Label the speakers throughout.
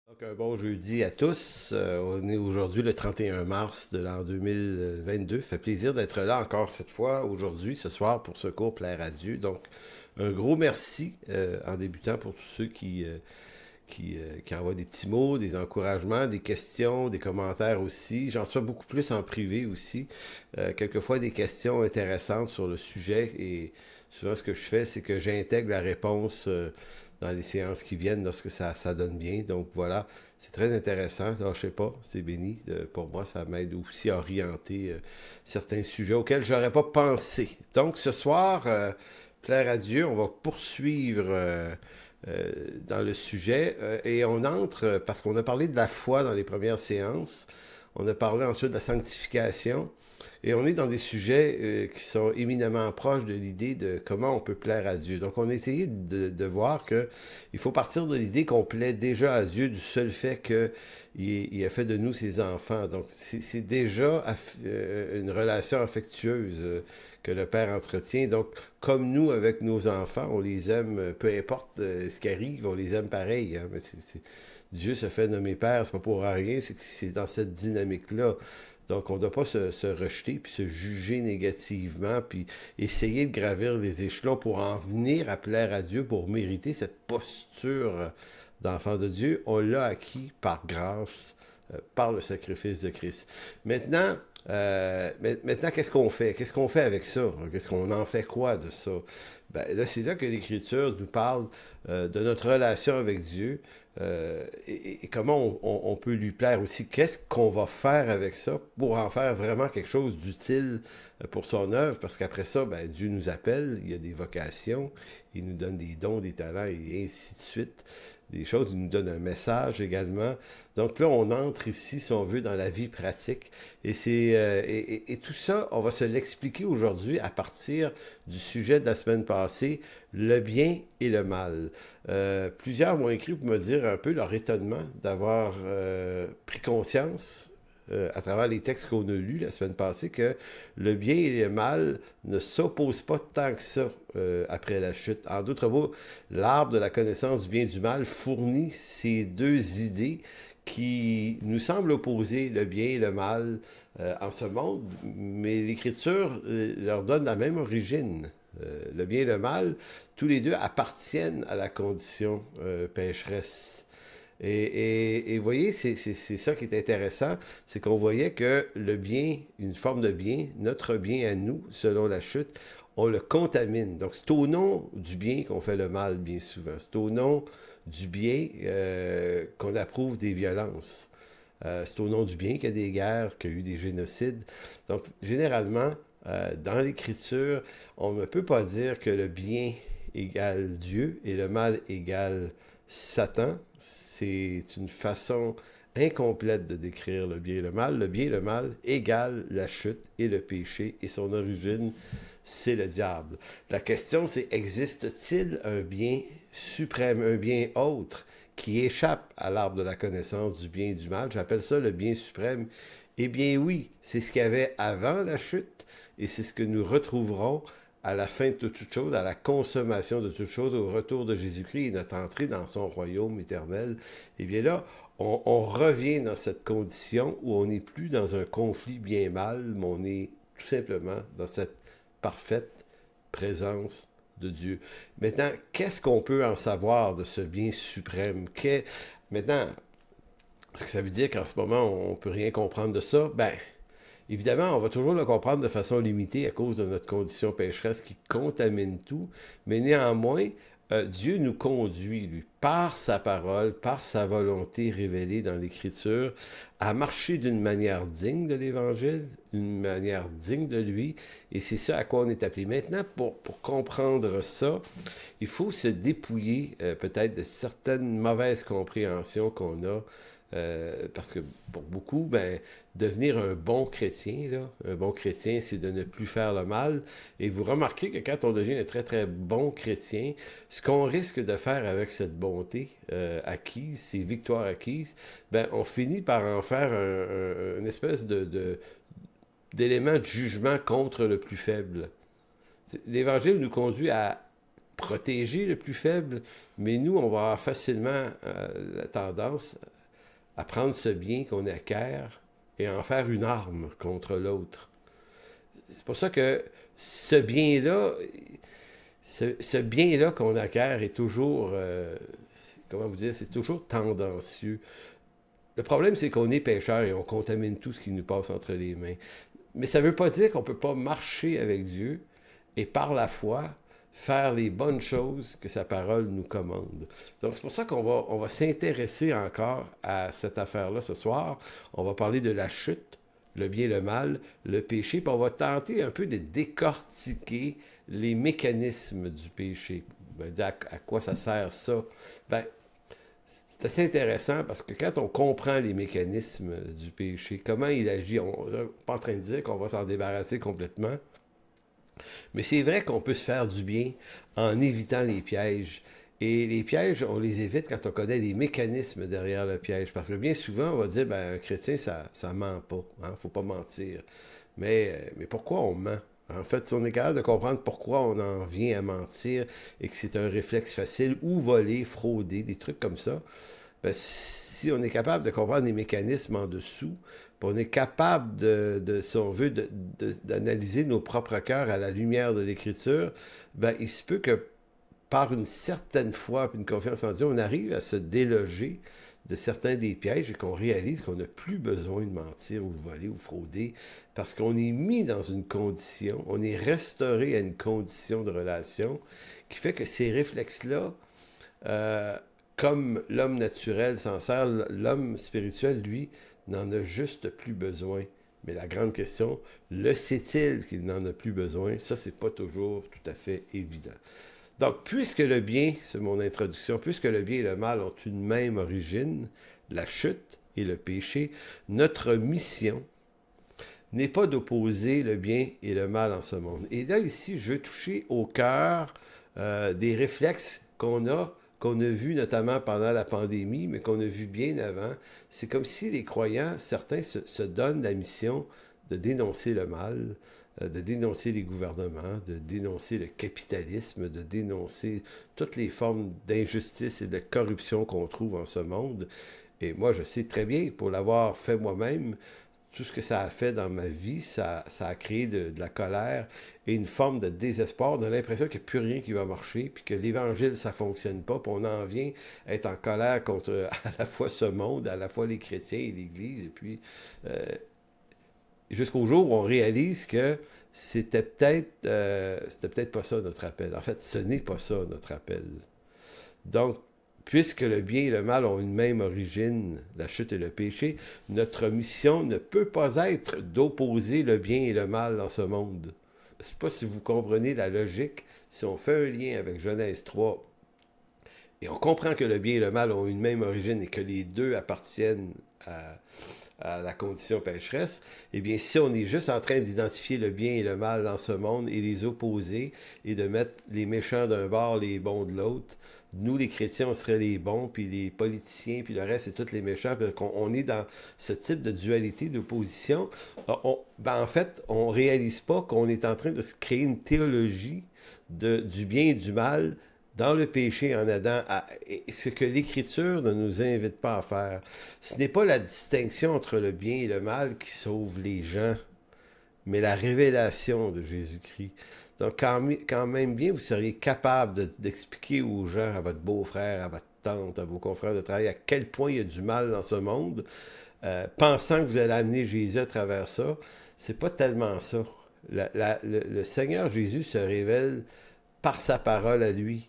Speaker 1: Donc, un bon jeudi à tous. On est aujourd'hui le 31 mars de l'an 2022. Ça fait plaisir d'être là encore cette fois, aujourd'hui, ce soir, pour ce cours Plaire à Dieu. Donc, un gros merci en débutant pour tous ceux qui envoient des petits mots, des encouragements, des questions, des commentaires aussi. J'en reçois beaucoup plus en privé aussi. Quelquefois des questions intéressantes sur le sujet et souvent ce que je fais, c'est que j'intègre la réponse dans les séances qui viennent lorsque ça donne bien. Donc voilà, c'est très intéressant. Là, je sais pas, c'est béni. Pour moi, ça m'aide aussi à orienter certains sujets auxquels j'aurais pas pensé. Donc ce soir, plaire à Dieu, on va poursuivre dans le sujet et on entre, parce qu'on a parlé de la foi dans les premières séances, on a parlé ensuite de la sanctification, et on est dans des sujets qui sont éminemment proches de l'idée de comment on peut plaire à Dieu. Donc on a essayé de voir que il faut partir de l'idée qu'on plaît déjà à Dieu du seul fait qu'il a fait de nous ses enfants. Donc c'est déjà une relation affectueuse que le Père entretient. Donc comme nous avec nos enfants, on les aime, peu importe ce qui arrive, on les aime pareil. Hein? Mais Dieu se fait nommer Père, c'est pas pour rien, c'est dans cette dynamique-là. Donc, on ne doit pas se rejeter, puis se juger négativement, puis essayer de gravir les échelons pour en venir à plaire à Dieu, pour mériter cette posture d'enfant de Dieu. On l'a acquis par grâce, par le sacrifice de Christ. Maintenant, qu'est-ce qu'on fait? Qu'est-ce qu'on fait avec ça? Qu'est-ce qu'on en fait quoi de ça? Ben, là, c'est là que l'Écriture nous parle de notre relation avec Dieu et comment on peut lui plaire aussi. Qu'est-ce qu'on va faire avec ça pour en faire vraiment quelque chose d'utile pour son œuvre? Parce qu'après ça, ben, Dieu nous appelle, il y a des vocations, il nous donne des dons, des talents et ainsi de suite. Des choses, il nous donne un message également. Donc là, on entre ici, si on veut, dans la vie pratique. Et et tout ça, on va se l'expliquer aujourd'hui à partir du sujet de la semaine passée, le bien et le mal. Plusieurs m'ont écrit pour me dire un peu leur étonnement d'avoir pris conscience à travers les textes qu'on a lus la semaine passée, que le bien et le mal ne s'opposent pas tant que ça après la chute. En d'autres mots, l'arbre de la connaissance du bien et du mal fournit ces deux idées qui nous semblent opposer le bien et le mal en ce monde, mais l'Écriture leur donne la même origine. Le bien et le mal, tous les deux appartiennent à la condition pécheresse. Et vous voyez, c'est ça qui est intéressant, c'est qu'on voyait que le bien, une forme de bien, notre bien à nous, selon la chute, on le contamine. Donc c'est au nom du bien qu'on fait le mal bien souvent. C'est au nom du bien qu'on approuve des violences. C'est au nom du bien qu'il y a des guerres, qu'il y a eu des génocides. Donc généralement, dans l'Écriture, on ne peut pas dire que le bien égale Dieu et le mal égale Satan. C'est une façon incomplète de décrire le bien et le mal. Le bien et le mal égale la chute et le péché, et son origine, c'est le diable. La question, c'est, existe-t-il un bien suprême, un bien autre, qui échappe à l'arbre de la connaissance du bien et du mal? J'appelle ça le bien suprême. Eh bien oui, c'est ce qu'il y avait avant la chute, et c'est ce que nous retrouverons à la fin de toute chose, à la consommation de toute chose, au retour de Jésus-Christ et notre entrée dans son royaume éternel. Eh bien là, on revient dans cette condition où on n'est plus dans un conflit bien-mal, mais on est tout simplement dans cette parfaite présence de Dieu. Maintenant, qu'est-ce qu'on peut en savoir de ce bien suprême? Maintenant, est-ce que ça veut dire qu'en ce moment, on peut rien comprendre de ça? Ben, évidemment, on va toujours le comprendre de façon limitée à cause de notre condition pécheresse qui contamine tout, mais néanmoins, Dieu nous conduit, lui, par sa parole, par sa volonté révélée dans l'Écriture, à marcher d'une manière digne de l'Évangile, d'une manière digne de lui, et c'est ça à quoi on est appelé. Maintenant, pour comprendre ça, il faut se dépouiller peut-être de certaines mauvaises compréhensions qu'on a parce que pour beaucoup, ben, devenir un bon chrétien, là, un bon chrétien, c'est de ne plus faire le mal. Et vous remarquez que quand on devient un très très bon chrétien, ce qu'on risque de faire avec cette bonté acquise, ces victoires acquises, ben, on finit par en faire une espèce d'élément de jugement contre le plus faible. L'Évangile nous conduit à protéger le plus faible, mais nous, on va avoir facilement la tendance à prendre ce bien qu'on acquiert et à en faire une arme contre l'autre. C'est pour ça que ce bien-là, ce bien-là qu'on acquiert est toujours, comment vous dire, c'est toujours tendancieux. Le problème, c'est qu'on est pécheur et on contamine tout ce qui nous passe entre les mains. Mais ça ne veut pas dire qu'on ne peut pas marcher avec Dieu et par la foi faire les bonnes choses que sa parole nous commande. Donc c'est pour ça qu'on va s'intéresser encore à cette affaire-là ce soir. On va parler de la chute, le bien, le mal, le péché, puis on va tenter un peu de décortiquer les mécanismes du péché. On va dire à quoi ça sert ça. Ben, c'est assez intéressant parce que quand on comprend les mécanismes du péché, comment il agit, on n'est pas en train de dire qu'on va s'en débarrasser complètement, mais c'est vrai qu'on peut se faire du bien en évitant les pièges. Et les pièges, on les évite quand on connaît les mécanismes derrière le piège. Parce que bien souvent, on va dire, ben, un chrétien, ça ment pas. Hein, faut pas mentir. Mais pourquoi on ment? En fait, si on est capable de comprendre pourquoi on en vient à mentir et que c'est un réflexe facile, ou voler, frauder, des trucs comme ça, ben, si on est capable de comprendre les mécanismes en dessous, puis on est capable si on veut, d'analyser nos propres cœurs à la lumière de l'Écriture, ben, il se peut que par une certaine foi et une confiance en Dieu, on arrive à se déloger de certains des pièges et qu'on réalise qu'on n'a plus besoin de mentir ou de voler ou frauder parce qu'on est mis dans une condition, on est restauré à une condition de relation qui fait que ces réflexes-là, comme l'homme naturel s'en sert, l'homme spirituel, lui, n'en a juste plus besoin. Mais la grande question, le sait-il qu'il n'en a plus besoin? Ça, c'est pas toujours tout à fait évident. Donc, puisque le bien, c'est mon introduction, puisque le bien et le mal ont une même origine, la chute et le péché, notre mission n'est pas d'opposer le bien et le mal en ce monde. Et là, ici, je veux toucher au cœur des réflexes qu'on a vus notamment pendant la pandémie, mais qu'on a vus bien avant. C'est comme si les croyants, certains se donnent la mission de dénoncer le mal, de dénoncer les gouvernements, de dénoncer le capitalisme, de dénoncer toutes les formes d'injustice et de corruption qu'on trouve en ce monde. Et moi, je sais très bien, pour l'avoir fait moi-même, tout ce que ça a fait dans ma vie, ça a créé de la colère et une forme de désespoir. On a l'impression qu'il n'y a plus rien qui va marcher, puis que l'Évangile, ça fonctionne pas, puis on en vient à être en colère contre à la fois ce monde, à la fois les chrétiens et l'Église, et puis jusqu'au jour où on réalise que c'était peut-être pas ça notre appel. En fait, ce n'est pas ça notre appel. Donc, puisque le bien et le mal ont une même origine, la chute et le péché, notre mission ne peut pas être d'opposer le bien et le mal dans ce monde. Je ne sais pas si vous comprenez la logique. Si on fait un lien avec Genèse 3, et on comprend que le bien et le mal ont une même origine et que les deux appartiennent à la condition pécheresse, eh bien, si on est juste en train d'identifier le bien et le mal dans ce monde et les opposer et de mettre les méchants d'un bord, les bons de l'autre, nous, les chrétiens, on serait les bons, puis les politiciens, puis le reste, c'est tous les méchants, puis on est dans ce type de dualité, d'opposition. En fait, on réalise pas qu'on est en train de se créer une théologie du bien et du mal dans le péché en Adam, ce que l'Écriture ne nous invite pas à faire. Ce n'est pas la distinction entre le bien et le mal qui sauve les gens, mais la révélation de Jésus-Christ. Donc, quand même bien, vous seriez capable d'expliquer aux gens, à votre beau-frère, à votre tante, à vos confrères de travail, à quel point il y a du mal dans ce monde, pensant que vous allez amener Jésus à travers ça. C'est pas tellement ça. Le Seigneur Jésus se révèle par sa parole à lui,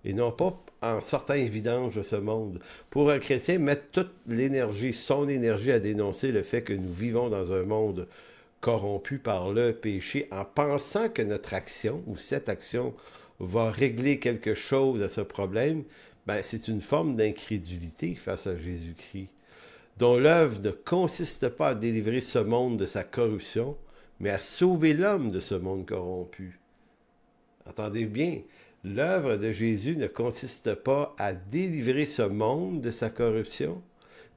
Speaker 1: et non pas en sortant évidence de ce monde. Pour un chrétien, mettre toute l'énergie, son énergie à dénoncer le fait que nous vivons dans un monde corrompu par le péché, en pensant que notre action, ou cette action, va régler quelque chose à ce problème, ben, c'est une forme d'incrédulité face à Jésus-Christ, dont l'œuvre ne consiste pas à délivrer ce monde de sa corruption, mais à sauver l'homme de ce monde corrompu. Entendez bien, l'œuvre de Jésus ne consiste pas à délivrer ce monde de sa corruption,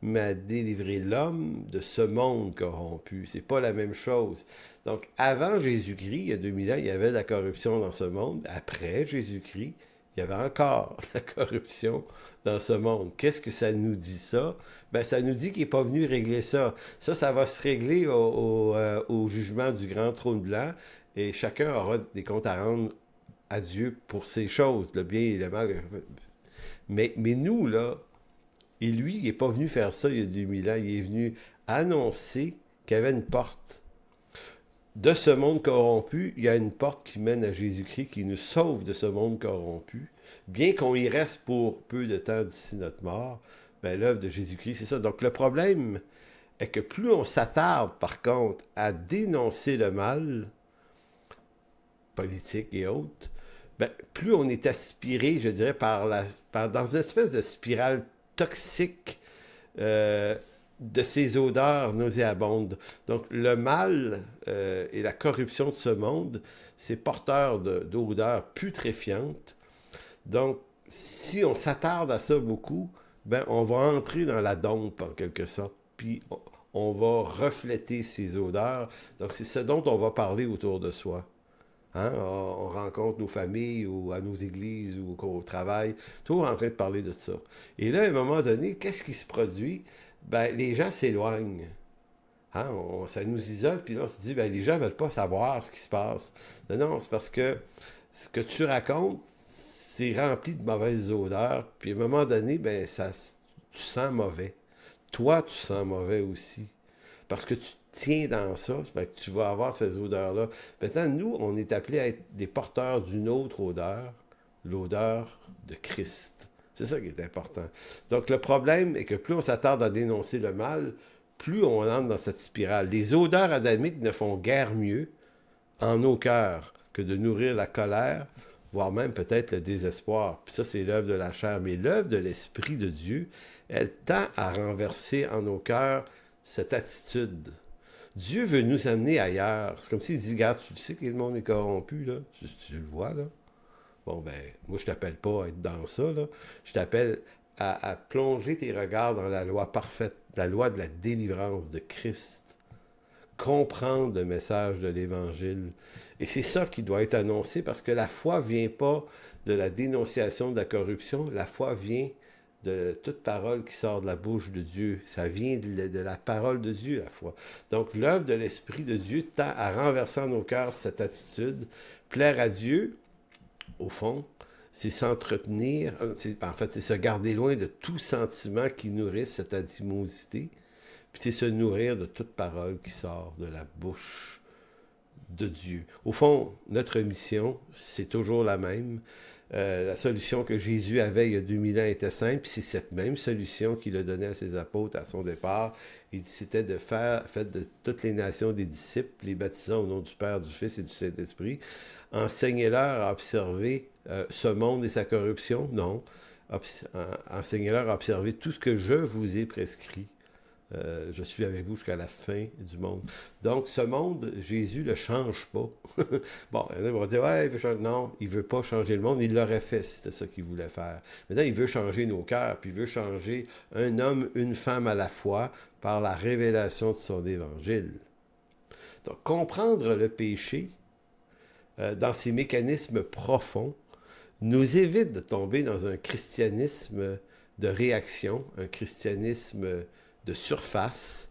Speaker 1: mais à délivrer l'homme de ce monde corrompu. C'est pas la même chose. Donc, avant Jésus-Christ, il y a 2000 ans, il y avait de la corruption dans ce monde. Après Jésus-Christ, il y avait encore la corruption dans ce monde. Qu'est-ce que ça nous dit ça? Ben, ça nous dit qu'il n'est pas venu régler ça. Ça va se régler au jugement du grand trône blanc et chacun aura des comptes à rendre à Dieu pour ces choses, le bien et le mal. Mais nous, là, et lui, il n'est pas venu faire ça il y a 2000 ans. Il est venu annoncer qu'il y avait une porte. De ce monde corrompu, il y a une porte qui mène à Jésus-Christ, qui nous sauve de ce monde corrompu. Bien qu'on y reste pour peu de temps d'ici notre mort, ben, l'œuvre de Jésus-Christ, c'est ça. Donc le problème est que plus on s'attarde, par contre, à dénoncer le mal, politique et autres, ben, plus on est aspiré, je dirais, dans une espèce de spirale toxique de ces odeurs nauséabondes. Donc, le mal et la corruption de ce monde, c'est porteur d'odeurs putréfiantes. Donc, si on s'attarde à ça beaucoup, ben, on va entrer dans la dompe, en quelque sorte, puis on va refléter ces odeurs. Donc, c'est ce dont on va parler autour de soi. Hein? On rencontre nos familles ou à nos églises ou au travail, toujours en train de parler de ça. Et là, à un moment donné, qu'est-ce qui se produit? Ben, les gens s'éloignent. Hein? Ça nous isole, puis là, on se dit, ben, les gens ne veulent pas savoir ce qui se passe. Non, c'est parce que ce que tu racontes, c'est rempli de mauvaises odeurs, puis à un moment donné, ben, tu sens mauvais. Toi, tu sens mauvais aussi. Parce que tu tiens dans ça, fait que tu vas avoir ces odeurs-là. Maintenant, nous, on est appelés à être des porteurs d'une autre odeur, l'odeur de Christ. C'est ça qui est important. Donc, le problème est que plus on s'attarde à dénoncer le mal, plus on entre dans cette spirale. Les odeurs adamiques ne font guère mieux en nos cœurs que de nourrir la colère, voire même peut-être le désespoir. Puis ça, c'est l'œuvre de la chair. Mais l'œuvre de l'Esprit de Dieu, elle tend à renverser en nos cœurs cette attitude. Dieu veut nous amener ailleurs. C'est comme s'il dit, regarde, tu sais que le monde est corrompu, là. Tu le vois, là. Bon, ben, moi, je t'appelle pas à être dans ça, là. Je t'appelle à plonger tes regards dans la loi parfaite, la loi de la délivrance de Christ. Comprendre le message de l'Évangile. Et c'est ça qui doit être annoncé parce que la foi vient pas de la dénonciation de la corruption. La foi vient de toute parole qui sort de la bouche de Dieu. Ça vient de la parole de Dieu, la foi. Donc, l'œuvre de l'Esprit de Dieu tend à renverser en nos cœurs cette attitude. Plaire à Dieu, au fond, c'est s'entretenir, en fait, c'est se garder loin de tout sentiment qui nourrisse cette animosité, puis c'est se nourrir de toute parole qui sort de la bouche de Dieu. Au fond, notre mission, c'est toujours la même. La solution que Jésus avait il y a 2000 ans était simple, c'est cette même solution qu'il a donnée à ses apôtres à son départ. C'était de faites de toutes les nations des disciples, les baptisant au nom du Père, du Fils et du Saint-Esprit. Enseignez-leur à observer ce monde et sa corruption. Non. Enseignez-leur à observer tout ce que je vous ai prescrit. Je suis avec vous jusqu'à la fin du monde. Donc, ce monde, Jésus ne le change pas. Bon, il y en a qui vont dire, ouais, il veut changer. Non, il ne veut pas changer le monde. Il l'aurait fait si c'était ça qu'il voulait faire. Maintenant, il veut changer nos cœurs, puis il veut changer un homme, une femme à la fois par la révélation de son évangile. Donc, comprendre le péché dans ses mécanismes profonds nous évite de tomber dans un christianisme de réaction, un christianisme de surface,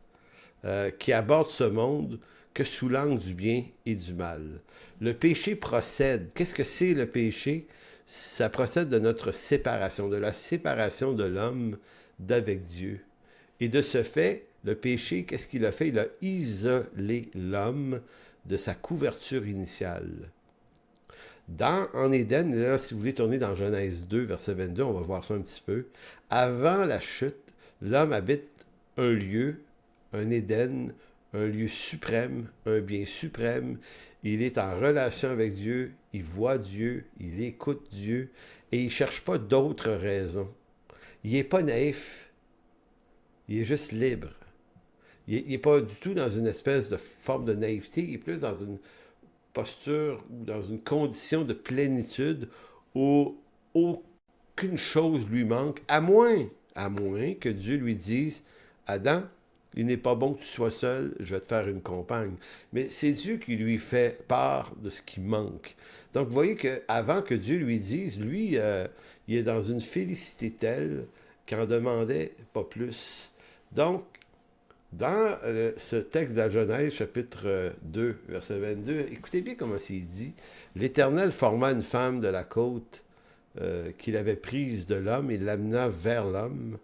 Speaker 1: qui aborde ce monde que sous l'angle du bien et du mal. Le péché procède. Qu'est-ce que c'est le péché? Ça procède de notre séparation, de la séparation de l'homme d'avec Dieu. Et de ce fait, le péché, qu'est-ce qu'il a fait? Il a isolé l'homme de sa couverture initiale. En Éden, là, si vous voulez tourner dans Genèse 2, verset 22, on va voir ça un petit peu. Avant la chute, l'homme habite un lieu, un Éden, un lieu suprême, un bien suprême. Il est en relation avec Dieu, il voit Dieu, il écoute Dieu, et il ne cherche pas d'autres raisons. Il n'est pas naïf, il est juste libre. Il n'est pas du tout dans une espèce de forme de naïveté, il est plus dans une posture ou dans une condition de plénitude où aucune chose lui manque, à moins que Dieu lui dise, Adam, il n'est pas bon que tu sois seul, je vais te faire une compagne. Mais c'est Dieu qui lui fait part de ce qui manque. Donc, vous voyez qu'avant que Dieu lui dise, lui, il est dans une félicité telle qu'il en demandait pas plus. Donc, dans ce texte de la Genèse, chapitre 2, verset 22, écoutez bien comment c'est dit. L'Éternel forma une femme de la côte qu'il avait prise de l'homme et l'amena vers l'homme.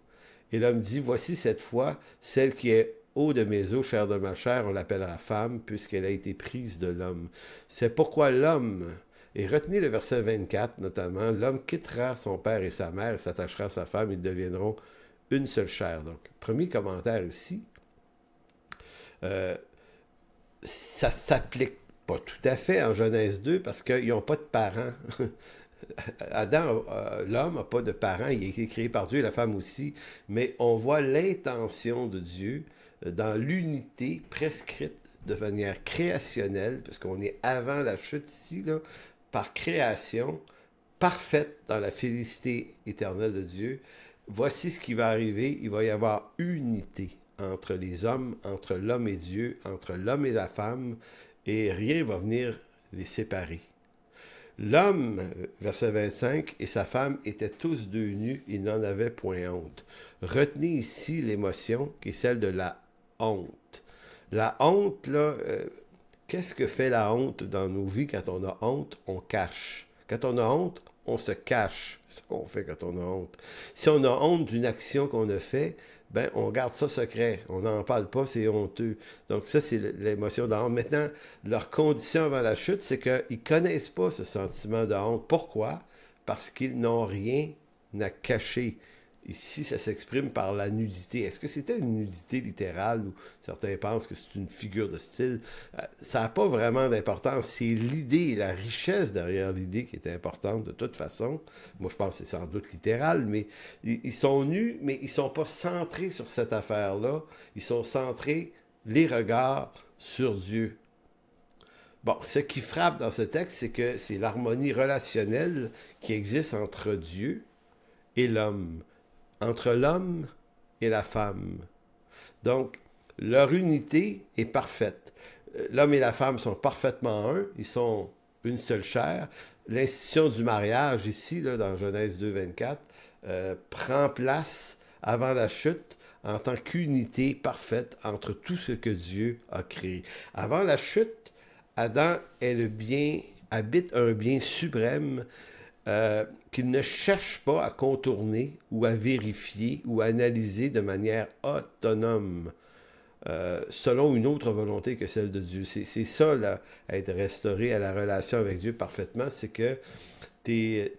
Speaker 1: Et l'homme dit, voici cette fois, celle qui est eau de mes eaux, chair de ma chair, on l'appellera femme, puisqu'elle a été prise de l'homme. C'est pourquoi l'homme, et retenez le verset 24 notamment, l'homme quittera son père et sa mère et s'attachera à sa femme, ils deviendront une seule chair. Donc, premier commentaire ici, ça s'applique pas tout à fait en Genèse 2 parce qu'ils n'ont pas de parents. Adam, l'homme n'a pas de parents, il a été créé par Dieu, et la femme aussi, mais on voit l'intention de Dieu dans l'unité prescrite de manière créationnelle, parce qu'on est avant la chute ici, là, par création, parfaite dans la félicité éternelle de Dieu. Voici ce qui va arriver, il va y avoir unité entre les hommes, entre l'homme et Dieu, entre l'homme et la femme, et rien ne va venir les séparer. L'homme, verset 25, et sa femme étaient tous deux nus, ils n'en avaient point honte. Retenez ici l'émotion qui est celle de la honte. La honte, là, qu'est-ce que fait la honte dans nos vies? Quand on a honte, on cache. Quand on a honte, on se cache. C'est ce qu'on fait quand on a honte. Si on a honte d'une action qu'on a fait, ben, on garde ça secret. On n'en parle pas, c'est honteux. Donc ça, c'est l'émotion de honte. Maintenant, leur condition avant la chute, c'est qu'ils ne connaissent pas ce sentiment de honte. Pourquoi? Parce qu'ils n'ont rien à cacher. Ici, ça s'exprime par la nudité. Est-ce que c'était une nudité littérale ou certains pensent que c'est une figure de style? Ça n'a pas vraiment d'importance. C'est l'idée, la richesse derrière l'idée qui est importante de toute façon. Moi, je pense que c'est sans doute littéral, mais ils sont nus, mais ils ne sont pas centrés sur cette affaire-là. Ils sont centrés, les regards, sur Dieu. Bon, ce qui frappe dans ce texte, c'est que c'est l'harmonie relationnelle qui existe entre Dieu et l'homme. Entre l'homme et la femme. Donc, leur unité est parfaite. L'homme et la femme sont parfaitement un, ils sont une seule chair. L'institution du mariage ici, là, dans Genèse 2, 24, prend place avant la chute en tant qu'unité parfaite entre tout ce que Dieu a créé. Avant la chute, Adam est le bien, habite un bien suprême qu'il ne cherche pas à contourner ou à vérifier ou à analyser de manière autonome, selon une autre volonté que celle de Dieu. C'est ça, là, être restauré à la relation avec Dieu parfaitement, c'est que t'es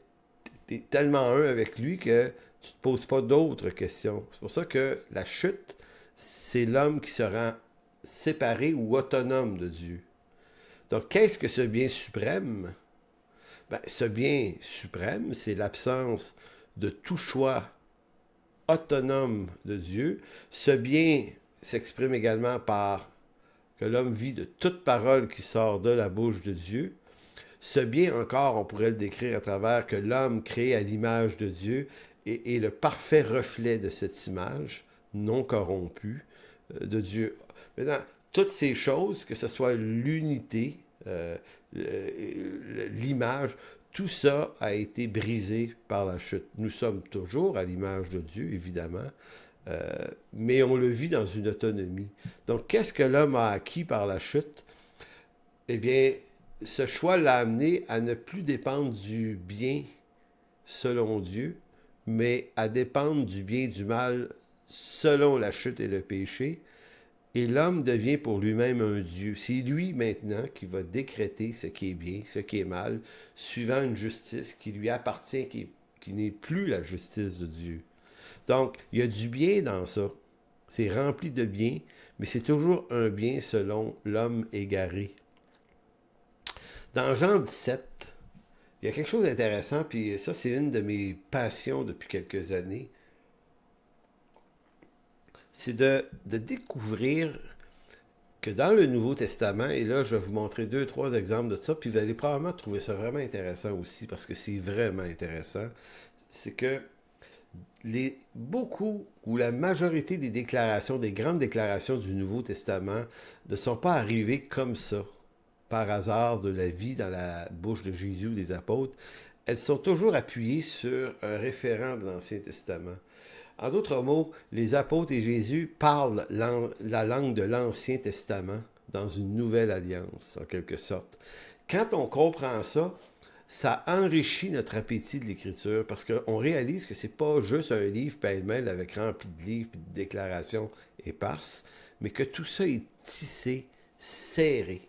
Speaker 1: tellement un avec lui que tu te poses pas d'autres questions. C'est pour ça que la chute, c'est l'homme qui se rend séparé ou autonome de Dieu. Donc, qu'est-ce que ce bien suprême? Ben, ce bien suprême, c'est l'absence de tout choix autonome de Dieu. Ce bien s'exprime également par que l'homme vit de toute parole qui sort de la bouche de Dieu. Ce bien encore, on pourrait le décrire à travers que l'homme créé à l'image de Dieu est le parfait reflet de cette image non corrompue de Dieu. Maintenant, toutes ces choses, que ce soit l'unité, l'image, tout ça a été brisé par la chute. Nous sommes toujours à l'image de Dieu, évidemment, mais on le vit dans une autonomie. Donc, qu'est-ce que l'homme a acquis par la chute? Eh bien, ce choix l'a amené à ne plus dépendre du bien selon Dieu, mais à dépendre du bien et du mal selon la chute et le péché. Et l'homme devient pour lui-même un Dieu. C'est lui maintenant qui va décréter ce qui est bien, ce qui est mal, suivant une justice qui lui appartient, qui n'est plus la justice de Dieu. Donc, il y a du bien dans ça. C'est rempli de bien, mais c'est toujours un bien selon l'homme égaré. Dans Jean 17, il y a quelque chose d'intéressant, puis ça, c'est une de mes passions depuis quelques années. C'est de découvrir que dans le Nouveau Testament, et là, je vais vous montrer 2-3 exemples de ça, puis vous allez probablement trouver ça vraiment intéressant aussi, parce que c'est vraiment intéressant, c'est que beaucoup ou la majorité des déclarations, des grandes déclarations du Nouveau Testament ne sont pas arrivées comme ça. par hasard de la vie dans la bouche de Jésus ou des apôtres, elles sont toujours appuyées sur un référent de l'Ancien Testament. En d'autres mots, les apôtres et Jésus parlent la langue de l'Ancien Testament dans une nouvelle alliance, en quelque sorte. Quand on comprend ça, ça enrichit notre appétit de l'Écriture parce qu'on réalise que c'est pas juste un livre pêle-mêle avec rempli de livres et de déclarations éparses, mais que tout ça est tissé, serré.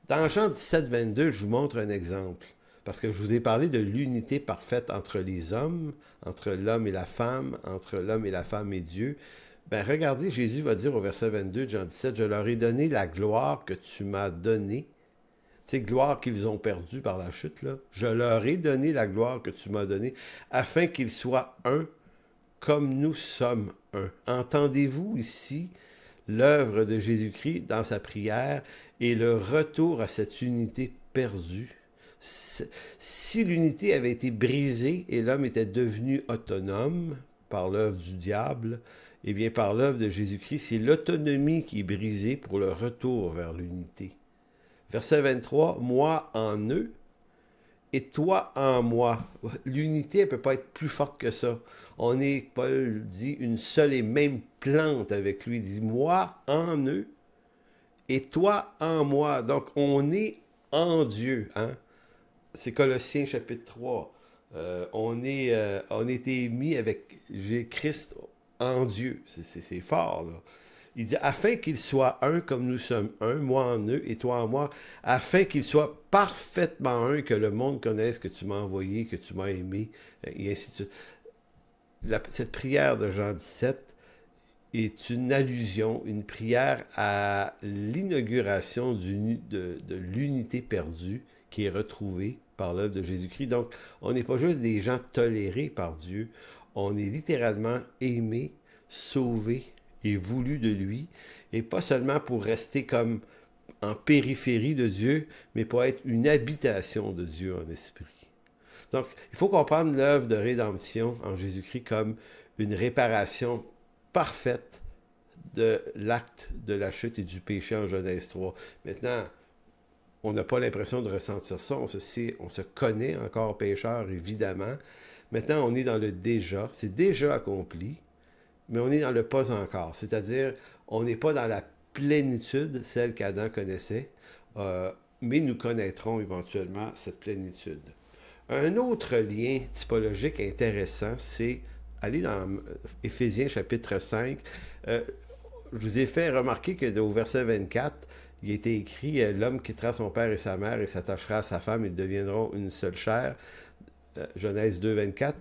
Speaker 1: Dans Jean 17, 22, je vous montre un exemple. Parce que je vous ai parlé de l'unité parfaite entre les hommes, entre l'homme et la femme, entre l'homme et la femme et Dieu. Ben regardez, Jésus va dire au verset 22 de Jean 17, « Je leur ai donné la gloire que tu m'as donnée. » Tu sais, gloire qu'ils ont perdue par la chute, là. « Je leur ai donné la gloire que tu m'as donnée, afin qu'ils soient un, comme nous sommes un. » Entendez-vous ici l'œuvre de Jésus-Christ dans sa prière et le retour à cette unité perdue? Si l'unité avait été brisée et l'homme était devenu autonome par l'œuvre du diable, eh bien par l'œuvre de Jésus-Christ, c'est l'autonomie qui est brisée pour le retour vers l'unité. Verset 23, « Moi en eux et toi en moi. » L'unité, elle ne peut pas être plus forte que ça. On est, Paul dit, une seule et même plante avec lui. Il dit, « Moi en eux et toi en moi. » Donc, on est en Dieu, hein? C'est Colossiens chapitre 3. On a été mis avec Christ en Dieu. C'est fort, là. Il dit, afin qu'ils soient un comme nous sommes un, moi en eux et toi en moi, afin qu'ils soient parfaitement un, que le monde connaisse que tu m'as envoyé, que tu m'as aimé, et ainsi de suite. Cette prière de Jean 17 est une allusion, une prière à l'inauguration de l'unité perdue qui est retrouvée par l'œuvre de Jésus-Christ. Donc, on n'est pas juste des gens tolérés par Dieu, on est littéralement aimés, sauvés et voulus de lui, et pas seulement pour rester comme en périphérie de Dieu, mais pour être une habitation de Dieu en esprit. Donc, il faut comprendre l'œuvre de rédemption en Jésus-Christ comme une réparation parfaite de l'acte de la chute et du péché en Genèse 3. Maintenant, on n'a pas l'impression de ressentir ça, on se connaît encore pécheur, évidemment. Maintenant, on est dans le déjà, c'est déjà accompli, mais on est dans le pas encore, c'est-à-dire, on n'est pas dans la plénitude, celle qu'Adam connaissait, mais nous connaîtrons éventuellement cette plénitude. Un autre lien typologique intéressant, c'est aller dans Éphésiens chapitre 5. Je vous ai fait remarquer que au verset 24, il a été écrit « L'homme quittera son père et sa mère et s'attachera à sa femme, ils deviendront une seule chair. » Genèse 2, 24.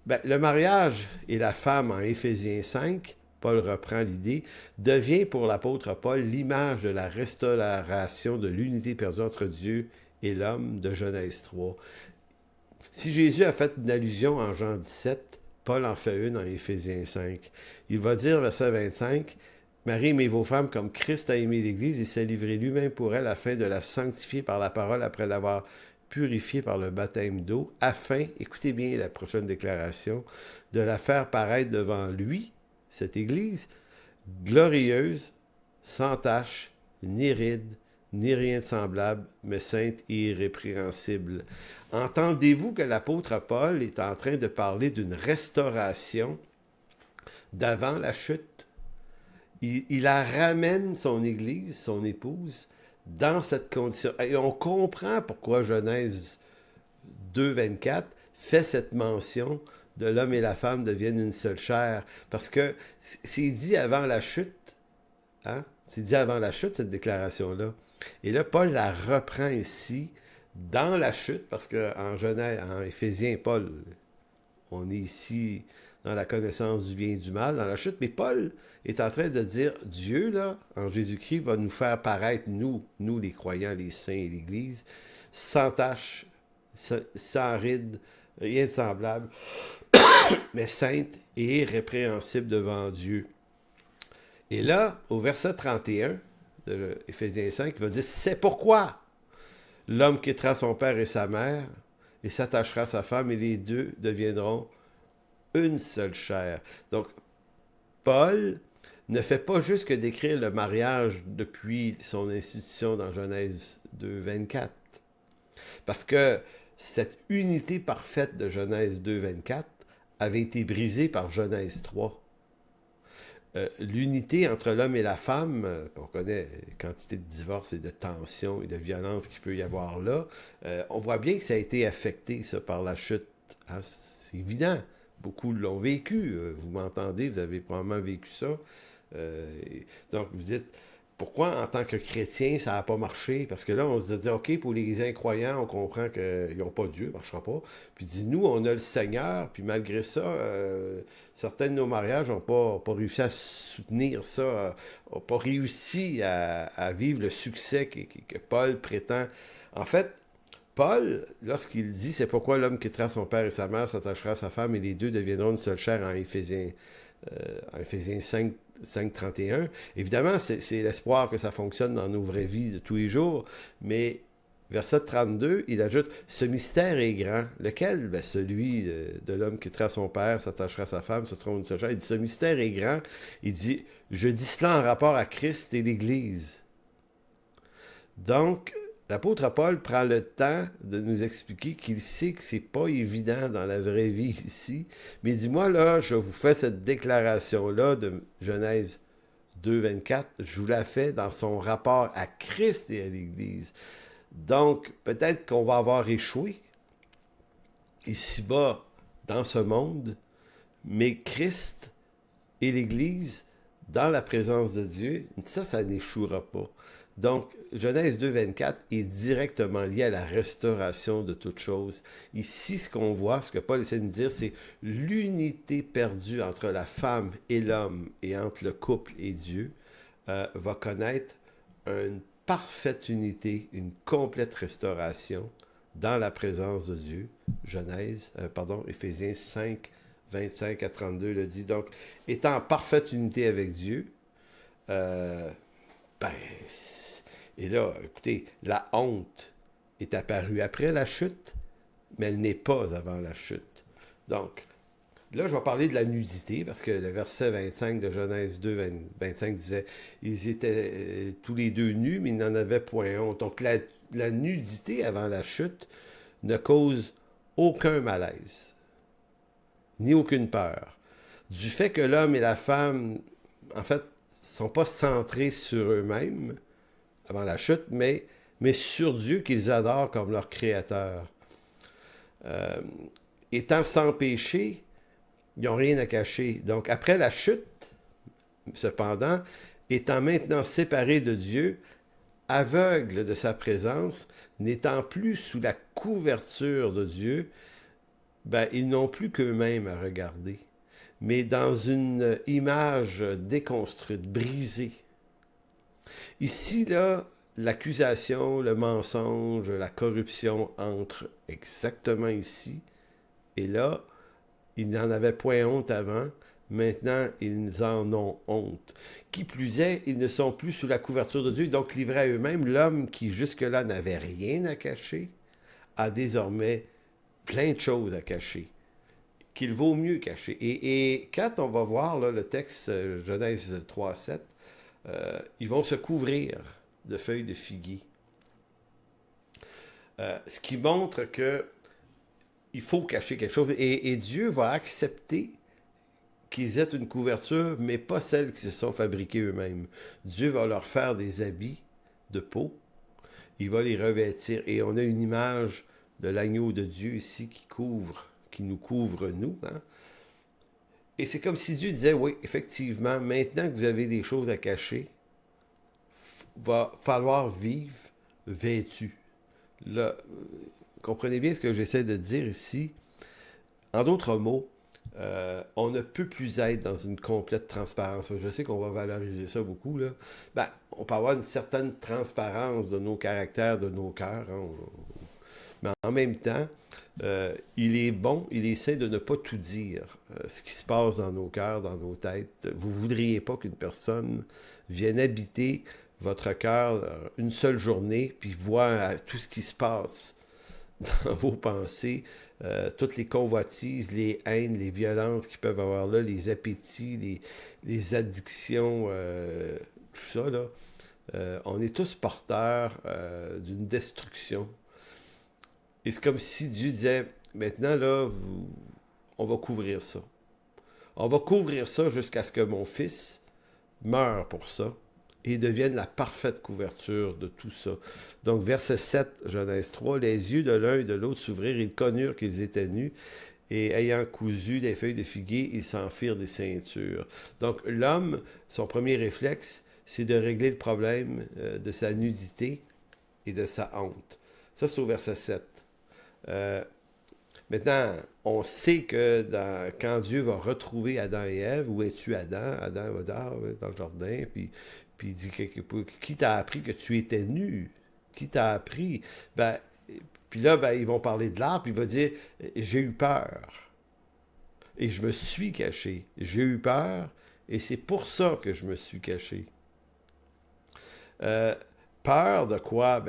Speaker 1: Ben, le mariage et la femme en Éphésiens 5, Paul reprend l'idée, devient pour l'apôtre Paul l'image de la restauration de l'unité perdue entre Dieu et l'homme de Genèse 3. Si Jésus a fait une allusion en Jean 17, Paul en fait une en Éphésiens 5. Il va dire, verset 25, « Marie, aimez vos femmes comme Christ a aimé l'Église et s'est livré lui-même pour elle afin de la sanctifier par la parole après l'avoir purifiée par le baptême d'eau, afin, écoutez bien la prochaine déclaration, de la faire paraître devant lui, cette Église, glorieuse, sans tache, ni ride, ni rien de semblable, mais sainte et irrépréhensible. » Entendez-vous que l'apôtre Paul est en train de parler d'une restauration d'avant la chute? Il la ramène, son Église, son épouse, dans cette condition. Et on comprend pourquoi Genèse 2, 24 fait cette mention de l'homme et la femme deviennent une seule chair. Parce que c'est dit avant la chute, hein? C'est dit avant la chute, cette déclaration-là. Et là, Paul la reprend ici, dans la chute, parce qu'en Genèse, en Éphésiens, Paul, on est ici dans la connaissance du bien et du mal, dans la chute, mais Paul est en train de dire, Dieu, là, en Jésus-Christ, va nous faire paraître, nous les croyants, les saints et l'Église, sans tache, sans ride, rien de semblable, mais sainte et irrépréhensible devant Dieu. Et là, au verset 31 de Éphésiens 5, il va dire, c'est pourquoi l'homme quittera son père et sa mère et s'attachera à sa femme et les deux deviendront une seule chair. Donc, Paul ne fait pas juste que décrire le mariage depuis son institution dans Genèse 2, 24. Parce que cette unité parfaite de Genèse 2, 24 avait été brisée par Genèse 3. L'unité entre l'homme et la femme, on connaît la quantité de divorces et de tensions et de violences qu'il peut y avoir là, on voit bien que ça a été affecté, ça, par la chute. Hein? C'est évident. Beaucoup l'ont vécu. Vous m'entendez, vous avez probablement vécu ça. Donc, vous dites, pourquoi en tant que chrétien, ça n'a pas marché? Parce que là, on se dit, OK, pour les incroyants, on comprend qu'ils n'ont pas Dieu, ça ne marchera pas. Puis dit, nous, on a le Seigneur, puis malgré ça, certains de nos mariages n'ont pas réussi à soutenir ça, n'ont pas réussi à vivre le succès que Paul prétend. En fait, Paul, lorsqu'il dit, c'est pourquoi l'homme quittera son père et sa mère, s'attachera à sa femme, et les deux deviendront une seule chair en Éphésiens 5, 31. Évidemment, c'est l'espoir que ça fonctionne dans nos vraies vies de tous les jours, mais verset 32, il ajoute, ce mystère est grand. Lequel? Ben, celui de l'homme qui quittera son père, s'attachera à sa femme, ce sera une seule chair. Il dit, ce mystère est grand. Il dit, je dis cela en rapport à Christ et l'Église. Donc, l'apôtre Paul prend le temps de nous expliquer qu'il sait que c'est pas évident dans la vraie vie ici. Mais dis-moi, là, je vous fais cette déclaration-là de Genèse 2, 24. Je vous la fais dans son rapport à Christ et à l'Église. Donc, peut-être qu'on va avoir échoué ici-bas dans ce monde, mais Christ et l'Église, dans la présence de Dieu, ça n'échouera pas. Donc, Genèse 2, 24 est directement lié à la restauration de toutes choses. Ici, ce qu'on voit, ce que Paul essaie de nous dire, c'est l'unité perdue entre la femme et l'homme et entre le couple et Dieu va connaître une parfaite unité, une complète restauration dans la présence de Dieu. Éphésiens 5, 25 à 32 le dit. Donc, étant en parfaite unité avec Dieu, et là, écoutez, la honte est apparue après la chute, mais elle n'est pas avant la chute. Donc, là, je vais parler de la nudité, parce que le verset 25 de Genèse 2, 25 disait, ils étaient tous les deux nus, mais ils n'en avaient point honte. Donc, la nudité avant la chute ne cause aucun malaise, ni aucune peur. Du fait que l'homme et la femme, en fait, sont pas centrés sur eux-mêmes avant la chute, mais sur Dieu qu'ils adorent comme leur créateur. Étant sans péché, ils n'ont rien à cacher. Donc, après la chute, cependant, étant maintenant séparés de Dieu, aveugles de sa présence, n'étant plus sous la couverture de Dieu, ils n'ont plus qu'eux-mêmes à regarder, mais dans une image déconstruite, brisée. Ici, là, l'accusation, le mensonge, la corruption entrent exactement ici. Et là, ils n'en avaient point honte avant. Maintenant, ils en ont honte. Qui plus est, ils ne sont plus sous la couverture de Dieu, donc livrés à eux-mêmes. L'homme qui jusque-là n'avait rien à cacher a désormais plein de choses à cacher, qu'il vaut mieux cacher. Et quand on va voir là, le texte Genèse 3, 7, ils vont se couvrir de feuilles de figuier. Ce qui montre que il faut cacher quelque chose. Et Dieu va accepter qu'ils aient une couverture, mais pas celle qu'ils se sont fabriquées eux-mêmes. Dieu va leur faire des habits de peau. Il va les revêtir. Et on a une image de l'agneau de Dieu ici qui nous couvre, nous. Hein? Et c'est comme si Dieu disait, oui, effectivement, maintenant que vous avez des choses à cacher, va falloir vivre vêtu. Là, comprenez bien ce que j'essaie de dire ici. En d'autres mots, on ne peut plus être dans une complète transparence. Je sais qu'on va valoriser ça beaucoup, là. On peut avoir une certaine transparence de nos caractères, de nos cœurs, hein, mais en même temps, il est sain de ne pas tout dire, ce qui se passe dans nos cœurs, dans nos têtes. Vous ne voudriez pas qu'une personne vienne habiter votre cœur une seule journée, puis voit tout ce qui se passe dans vos pensées, toutes les convoitises, les haines, les violences qu'ils peuvent avoir là, les appétits, les addictions, tout ça, là. On est tous porteurs d'une destruction. Et c'est comme si Dieu disait, maintenant, là, on va couvrir ça. On va couvrir ça jusqu'à ce que mon fils meure pour ça et devienne la parfaite couverture de tout ça. Donc, verset 7, Genèse 3, les yeux de l'un et de l'autre s'ouvrirent, ils connurent qu'ils étaient nus, et ayant cousu des feuilles de figuier, ils s'en firent des ceintures. Donc, l'homme, son premier réflexe, c'est de régler le problème de sa nudité et de sa honte. Ça, c'est au verset 7. Maintenant, on sait que quand Dieu va retrouver Adam et Ève, où es-tu Adam? Adam va dans le jardin, puis il dit, qui t'a appris que tu étais nu? Qui t'a appris? Puis là, ils vont parler de l'arbre, puis il va dire, j'ai eu peur, et je me suis caché. J'ai eu peur, et c'est pour ça que je me suis caché. Peur de quoi?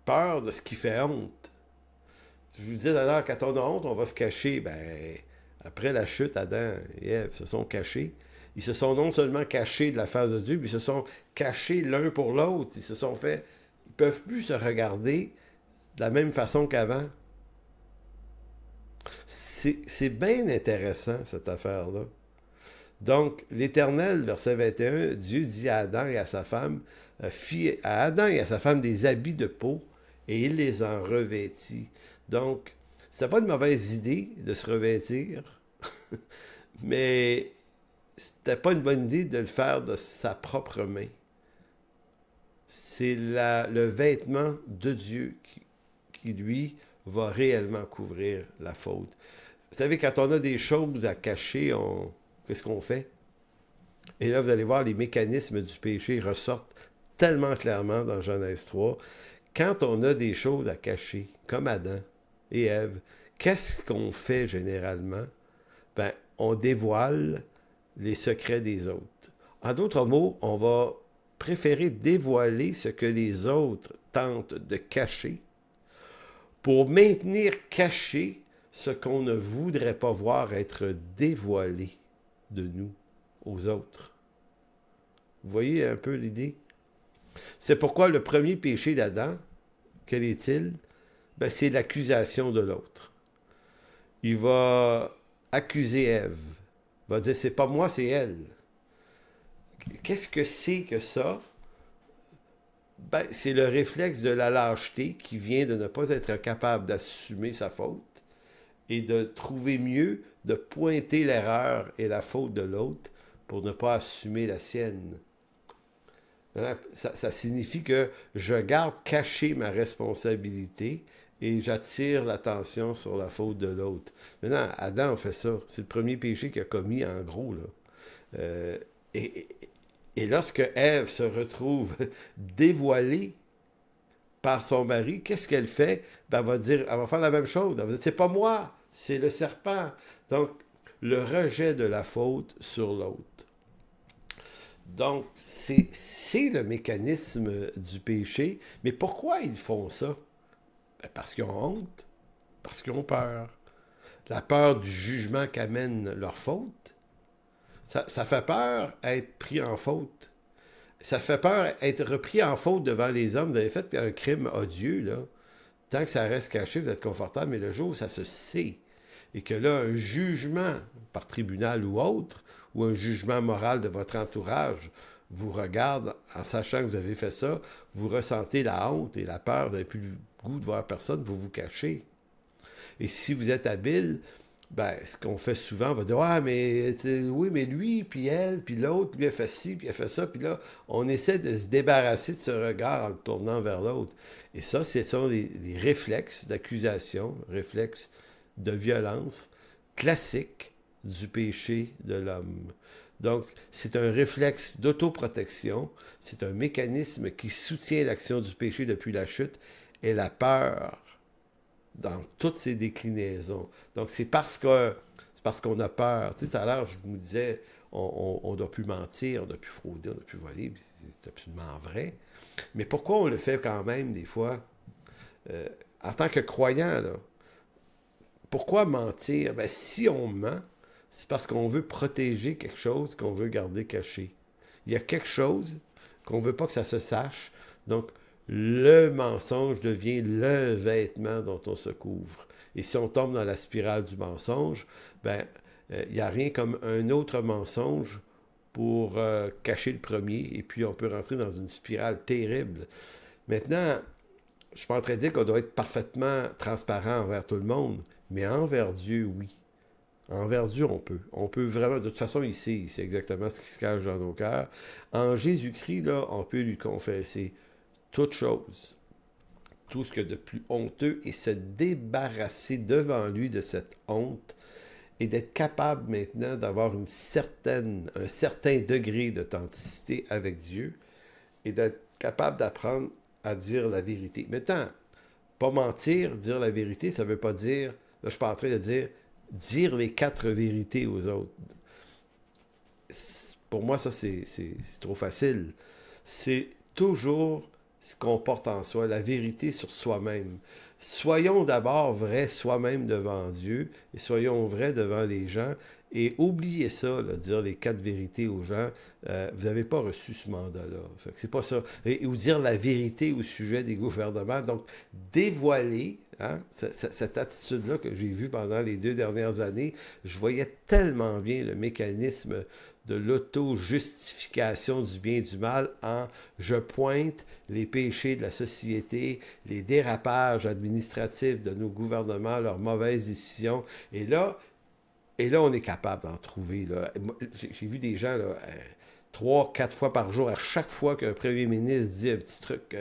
Speaker 1: Peur de ce qui fait honte. Je vous disais d'ailleurs, quand on a honte, on va se cacher. Après la chute, Adam et Ève se sont cachés. Ils se sont non seulement cachés de la face de Dieu, mais ils se sont cachés l'un pour l'autre. Ils ne peuvent plus se regarder de la même façon qu'avant. C'est bien intéressant, cette affaire-là. Donc, l'Éternel, verset 21, Dieu dit à Adam et à sa femme, fit à Adam et à sa femme des habits de peau, et il les en revêtit. Donc, c'était pas une mauvaise idée de se revêtir, mais c'était pas une bonne idée de le faire de sa propre main. C'est le vêtement de Dieu qui, lui, va réellement couvrir la faute. Vous savez, quand on a des choses à cacher, qu'est-ce qu'on fait? Et là, vous allez voir, les mécanismes du péché ressortent tellement clairement dans Genèse 3. Quand on a des choses à cacher, comme Adam et Ève, qu'est-ce qu'on fait généralement? On dévoile les secrets des autres. En d'autres mots, on va préférer dévoiler ce que les autres tentent de cacher pour maintenir caché ce qu'on ne voudrait pas voir être dévoilé de nous aux autres. Vous voyez un peu l'idée? C'est pourquoi le premier péché d'Adam, quel est-il? C'est l'accusation de l'autre. Il va accuser Ève. Il va dire, c'est pas moi, c'est elle. Qu'est-ce que c'est que ça? C'est le réflexe de la lâcheté qui vient de ne pas être capable d'assumer sa faute et de trouver mieux de pointer l'erreur et la faute de l'autre pour ne pas assumer la sienne. Ça signifie que je garde caché ma responsabilité et j'attire l'attention sur la faute de l'autre. Maintenant, Adam a fait ça. C'est le premier péché qu'il a commis, en gros, là. Et lorsque Ève se retrouve dévoilée par son mari, qu'est-ce qu'elle fait? Elle va faire la même chose. Elle va dire, c'est pas moi, c'est le serpent. Donc, le rejet de la faute sur l'autre. Donc, c'est le mécanisme du péché. Mais pourquoi ils font ça? Parce qu'ils ont honte, parce qu'ils ont peur. La peur du jugement qu'amène leur faute. Ça fait peur être pris en faute. Ça fait peur être repris en faute devant les hommes. Vous avez fait un crime odieux, là. Tant que ça reste caché, vous êtes confortable, mais le jour où ça se sait, et que là, un jugement par tribunal ou autre, ou un jugement moral de votre entourage vous regarde en sachant que vous avez fait ça, vous ressentez la honte et la peur, vous n'avez plus le goût de voir personne, vous vous cachez. Et si vous êtes habile, ce qu'on fait souvent, on va dire, oui, mais lui, puis elle, puis l'autre, lui a fait ci, puis il a fait ça, puis là, on essaie de se débarrasser de ce regard en le tournant vers l'autre. Et ça, ce sont des réflexes d'accusation, réflexes de violence classiques du péché de l'homme. Donc, c'est un réflexe d'autoprotection, c'est un mécanisme qui soutient l'action du péché depuis la chute, et la peur dans toutes ses déclinaisons. Donc, c'est parce qu'on a peur. Tu sais, tout à l'heure, je vous disais, on ne doit plus mentir, on ne doit plus frauder, on ne doit plus voler, c'est absolument vrai. Mais pourquoi on le fait quand même, des fois, en tant que croyant, là? Pourquoi mentir? Si on ment, c'est parce qu'on veut protéger quelque chose qu'on veut garder caché. Il y a quelque chose, qu'on ne veut pas que ça se sache. Donc, le mensonge devient le vêtement dont on se couvre. Et si on tombe dans la spirale du mensonge, ben, il n'y a rien comme un autre mensonge pour cacher le premier, et puis on peut rentrer dans une spirale terrible. Maintenant, je ne suis pas en train de dire qu'on doit être parfaitement transparent envers tout le monde, mais envers Dieu, oui. Envers Dieu, on peut. On peut vraiment, de toute façon, il sait exactement ce qui se cache dans nos cœurs. En Jésus-Christ, là, on peut lui confesser toute chose, tout ce que de plus honteux, et se débarrasser devant lui de cette honte, et d'être capable maintenant d'avoir un certain degré d'authenticité avec Dieu, et d'être capable d'apprendre à dire la vérité. Maintenant, pas mentir, dire la vérité, ça ne veut pas dire, là je suis pas en train de dire les 4 vérités aux autres. Pour moi, ça c'est trop facile. C'est toujours ce qu'on porte en soi, la vérité sur soi-même. Soyons d'abord vrais soi-même devant Dieu, et soyons vrais devant les gens, et oubliez ça, là, dire les 4 vérités aux gens. Vous n'avez pas reçu ce mandat-là. Fait que c'est pas ça. Ou dire la vérité au sujet des gouvernements. Donc, dévoiler, hein, cette attitude-là que j'ai vue pendant les 2 dernières années, je voyais tellement bien le mécanisme de l'auto-justification du bien et du mal en je pointe les péchés de la société, les dérapages administratifs de nos gouvernements, leurs mauvaises décisions. Et là, on est capable d'en trouver. Là. J'ai vu des gens là, 3, 4 fois par jour, à chaque fois qu'un premier ministre dit un petit truc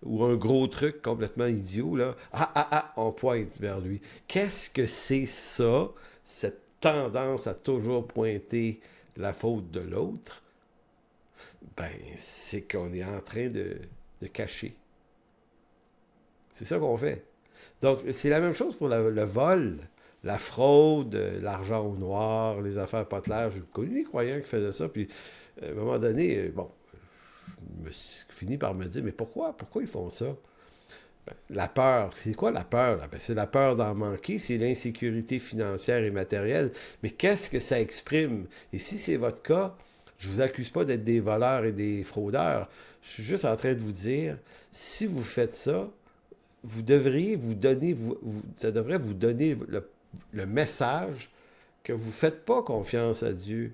Speaker 1: ou un gros truc complètement idiot, là, on pointe vers lui. Qu'est-ce que c'est ça, cette tendance à toujours pointer la faute de l'autre? Ben, c'est qu'on est en train de cacher. C'est ça qu'on fait. Donc, c'est la même chose pour le vol. La fraude, l'argent au noir, les affaires pas claires. J'ai connu des croyants qui faisaient ça, puis à un moment donné, bon, je me suis fini par me dire, mais pourquoi ils font ça? Ben, la peur, c'est quoi la peur? Ben, c'est la peur d'en manquer, c'est l'insécurité financière et matérielle, mais qu'est-ce que ça exprime? Et si c'est votre cas, je vous accuse pas d'être des voleurs et des fraudeurs, je suis juste en train de vous dire, si vous faites ça, vous devriez vous donner, ça devrait vous donner le message que vous ne faites pas confiance à Dieu.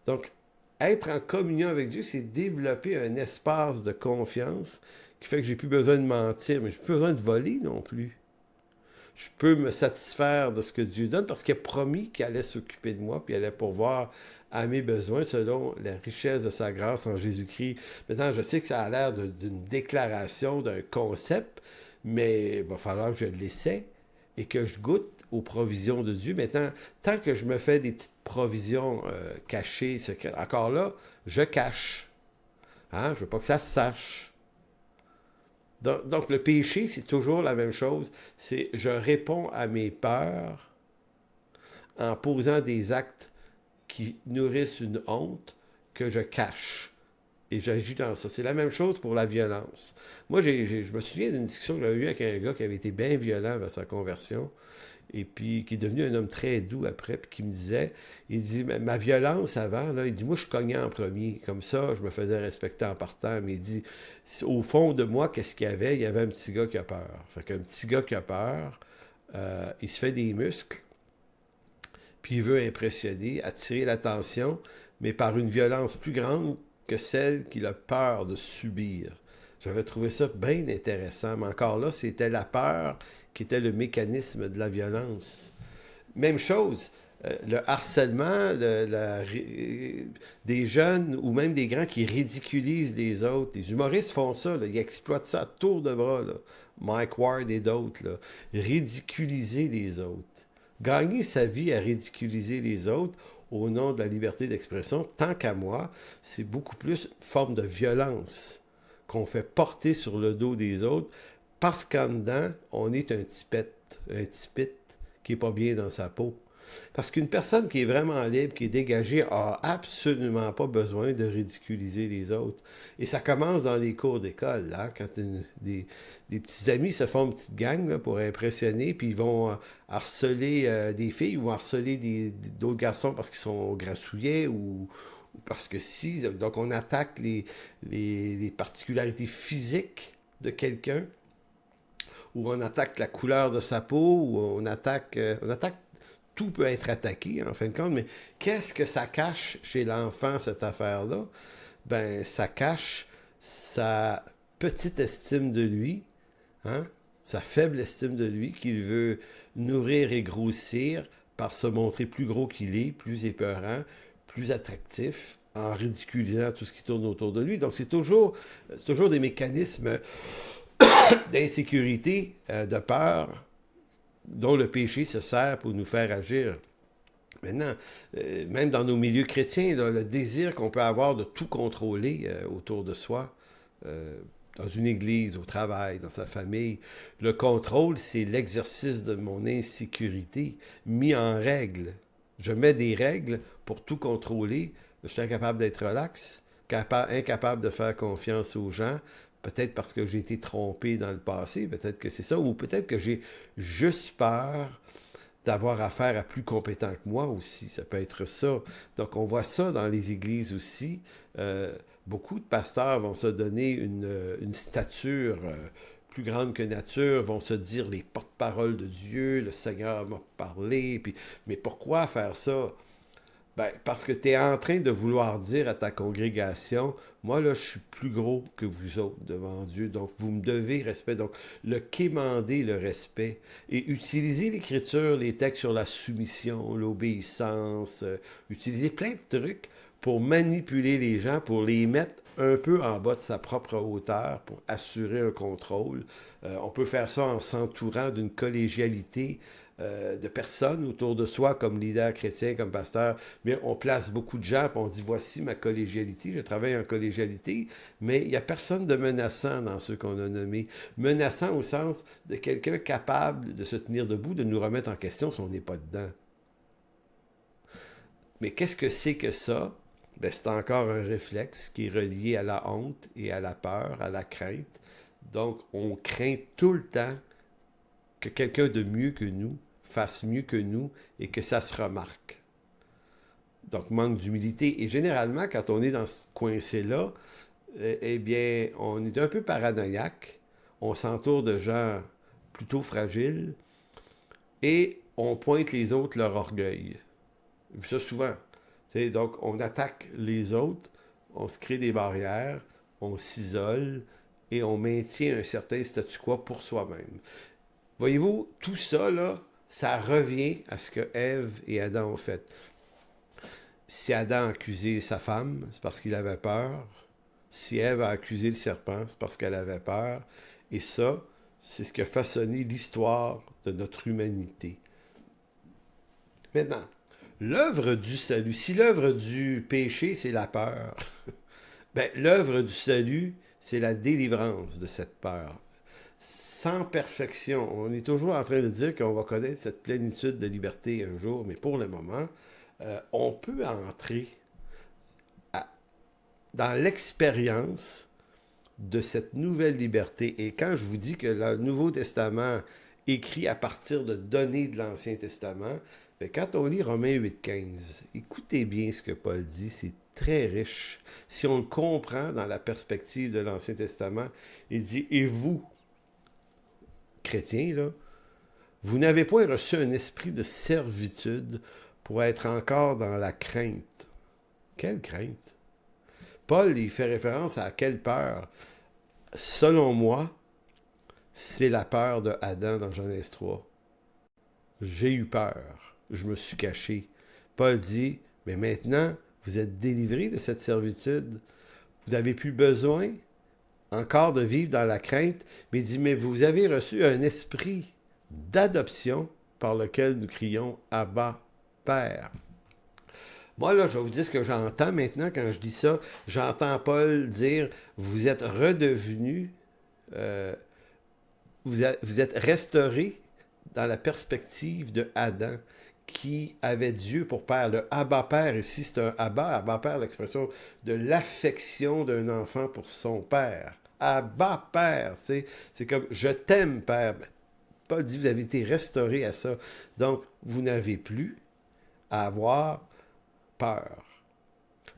Speaker 1: Donc, être en communion avec Dieu, c'est développer un espace de confiance qui fait que j'ai plus besoin de mentir, mais je n'ai plus besoin de voler non plus. Je peux me satisfaire de ce que Dieu donne parce qu'il a promis qu'il allait s'occuper de moi, puis il allait pourvoir à mes besoins selon la richesse de sa grâce en Jésus-Christ. Maintenant, je sais que ça a l'air d'une déclaration, d'un concept, mais il va falloir que je l'essaie et que je goûte aux provisions de Dieu. Maintenant, tant que je me fais des petites provisions cachées, secrètes, encore là, je cache. Hein? Je veux pas que ça se sache. Donc, le péché, c'est toujours la même chose. C'est je réponds à mes peurs en posant des actes qui nourrissent une honte que je cache. Et j'agis dans ça. C'est la même chose pour la violence. Moi, je me souviens d'une discussion que j'avais eue avec un gars qui avait été bien violent vers sa conversion, et puis qui est devenu un homme très doux après, puis qui me disait, il dit, ma violence avant, là, il dit, moi, je cognais en premier. Comme ça, je me faisais respecter en partant. Mais il dit, au fond de moi, qu'est-ce qu'il y avait? Il y avait un petit gars qui a peur. Fait qu'un petit gars qui a peur, il se fait des muscles, puis il veut impressionner, attirer l'attention, mais par une violence plus grande que celle qu'il a peur de subir. J'avais trouvé ça bien intéressant, mais encore là, c'était la peur qui était le mécanisme de la violence. Même chose, le harcèlement des jeunes ou même des grands qui ridiculisent les autres. Les humoristes font ça, là, ils exploitent ça à tour de bras, là. Mike Ward et d'autres, là. Ridiculiser les autres. Gagner sa vie à ridiculiser les autres au nom de la liberté d'expression, tant qu'à moi, c'est beaucoup plus une forme de violence qu'on fait porter sur le dos des autres parce qu'en dedans, on est un tipit qui est pas bien dans sa peau. Parce qu'une personne qui est vraiment libre, qui est dégagée, a absolument pas besoin de ridiculiser les autres. Et ça commence dans les cours d'école, là, quand des petits amis se font une petite gang là, pour impressionner, puis ils vont harceler des filles, ou harceler d'autres garçons parce qu'ils sont grassouillets, ou Parce que si, donc on attaque les particularités physiques de quelqu'un, ou on attaque la couleur de sa peau, ou on attaque, tout peut être attaqué en fin de compte, mais qu'est-ce que ça cache chez l'enfant, cette affaire-là? Ben, ça cache sa petite estime de lui, hein? Sa faible estime de lui, qu'il veut nourrir et grossir par se montrer plus gros qu'il est, plus épeurant, plus attractif, en ridiculisant tout ce qui tourne autour de lui. Donc c'est toujours des mécanismes d'insécurité, de peur, dont le péché se sert pour nous faire agir. Maintenant, même dans nos milieux chrétiens, là, le désir qu'on peut avoir de tout contrôler autour de soi, euh, dans une église, au travail, dans sa famille, le contrôle, c'est l'exercice de mon insécurité mis en règle. Je mets des règles pour tout contrôler. Je suis incapable d'être relax, incapable de faire confiance aux gens, peut-être parce que j'ai été trompé dans le passé, peut-être que c'est ça, ou peut-être que j'ai juste peur d'avoir affaire à plus compétent que moi aussi. Ça peut être ça. Donc, on voit ça dans les églises aussi. Beaucoup de pasteurs vont se donner une stature plus grande que nature, vont se dire les porte-paroles de Dieu, le Seigneur m'a parlé, puis, mais pourquoi faire ça? Ben, parce que tu es en train de vouloir dire à ta congrégation, moi là, je suis plus gros que vous autres devant Dieu, donc vous me devez respect. Donc, le quémander le respect et utiliser l'Écriture, les textes sur la soumission, l'obéissance, utiliser plein de trucs pour manipuler les gens, pour les mettre un peu en bas de sa propre hauteur, pour assurer un contrôle. On peut faire ça en s'entourant d'une collégialité de personnes autour de soi comme leader chrétien, comme pasteur, mais on place beaucoup de gens, puis on dit, voici ma collégialité, je travaille en collégialité, mais il n'y a personne de menaçant dans ceux qu'on a nommés. Menaçant au sens de quelqu'un capable de se tenir debout, de nous remettre en question si on n'est pas dedans. Mais qu'est-ce que c'est que ça? Ben, c'est encore un réflexe qui est relié à la honte et à la peur, à la crainte. Donc, on craint tout le temps que quelqu'un de mieux que nous fasse mieux que nous et que ça se remarque. Donc, manque d'humilité. Et généralement, quand on est dans ce coincé-là, eh bien, on est un peu paranoïaque. On s'entoure de gens plutôt fragiles et on pointe les autres leur orgueil. Ça souvent. T'sais, donc, on attaque les autres, on se crée des barrières, on s'isole et on maintient un certain statu quo pour soi-même. Voyez-vous, tout ça, là, ça revient à ce que Ève et Adam ont fait. Si Adam a accusé sa femme, c'est parce qu'il avait peur. Si Ève a accusé le serpent, c'est parce qu'elle avait peur. Et ça, c'est ce qui a façonné l'histoire de notre humanité. Maintenant, l'œuvre du salut, si l'œuvre du péché, c'est la peur, ben, l'œuvre du salut, c'est la délivrance de cette peur. Sans perfection. On est toujours en train de dire qu'on va connaître cette plénitude de liberté un jour, mais pour le moment, on peut entrer dans l'expérience de cette nouvelle liberté. Et quand je vous dis que le Nouveau Testament écrit à partir de données de l'Ancien Testament, bien, quand on lit Romains 8,15, écoutez bien ce que Paul dit, c'est très riche. Si on le comprend dans la perspective de l'Ancien Testament, il dit « Et vous, chrétiens, là, vous n'avez point reçu un esprit de servitude pour être encore dans la crainte. » Quelle crainte? Paul, il fait référence à quelle peur? Selon moi, c'est la peur de Adam dans Genèse 3. J'ai eu peur. Je me suis caché. Paul dit, mais maintenant, vous êtes délivrés de cette servitude. Vous n'avez plus besoin encore de vivre dans la crainte, mais il dit, mais vous avez reçu un esprit d'adoption par lequel nous crions Abba, Père. Moi, là, je vais vous dire ce que j'entends maintenant quand je dis ça. J'entends Paul dire, vous êtes redevenus, vous êtes restaurés dans la perspective de Adam, qui avait Dieu pour père. Le Abba Père, ici, c'est un Abba Père, l'expression de l'affection d'un enfant pour son père. Abba Père, tu sais, c'est comme, je t'aime, Père. Paul dit, vous avez été restaurés à ça. Donc, vous n'avez plus à avoir peur.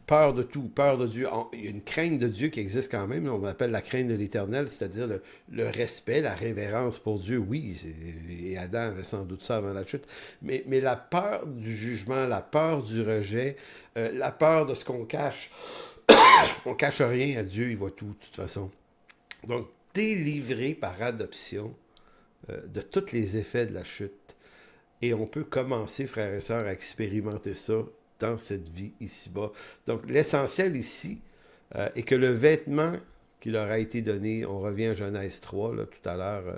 Speaker 1: peur de tout, peur de Dieu. Il y a une crainte de Dieu qui existe quand même, on appelle la crainte de l'Éternel, c'est-à-dire le respect, la révérence pour Dieu. Oui, et Adam avait sans doute ça avant la chute, mais la peur du jugement, la peur du rejet, la peur de ce qu'on cache. On cache rien à Dieu, il voit tout, de toute façon. Donc, délivré par adoption de tous les effets de la chute. Et on peut commencer, frères et sœurs, à expérimenter ça dans cette vie ici-bas. Donc, l'essentiel ici est que le vêtement qui leur a été donné, on revient à Genèse 3, là, tout à l'heure,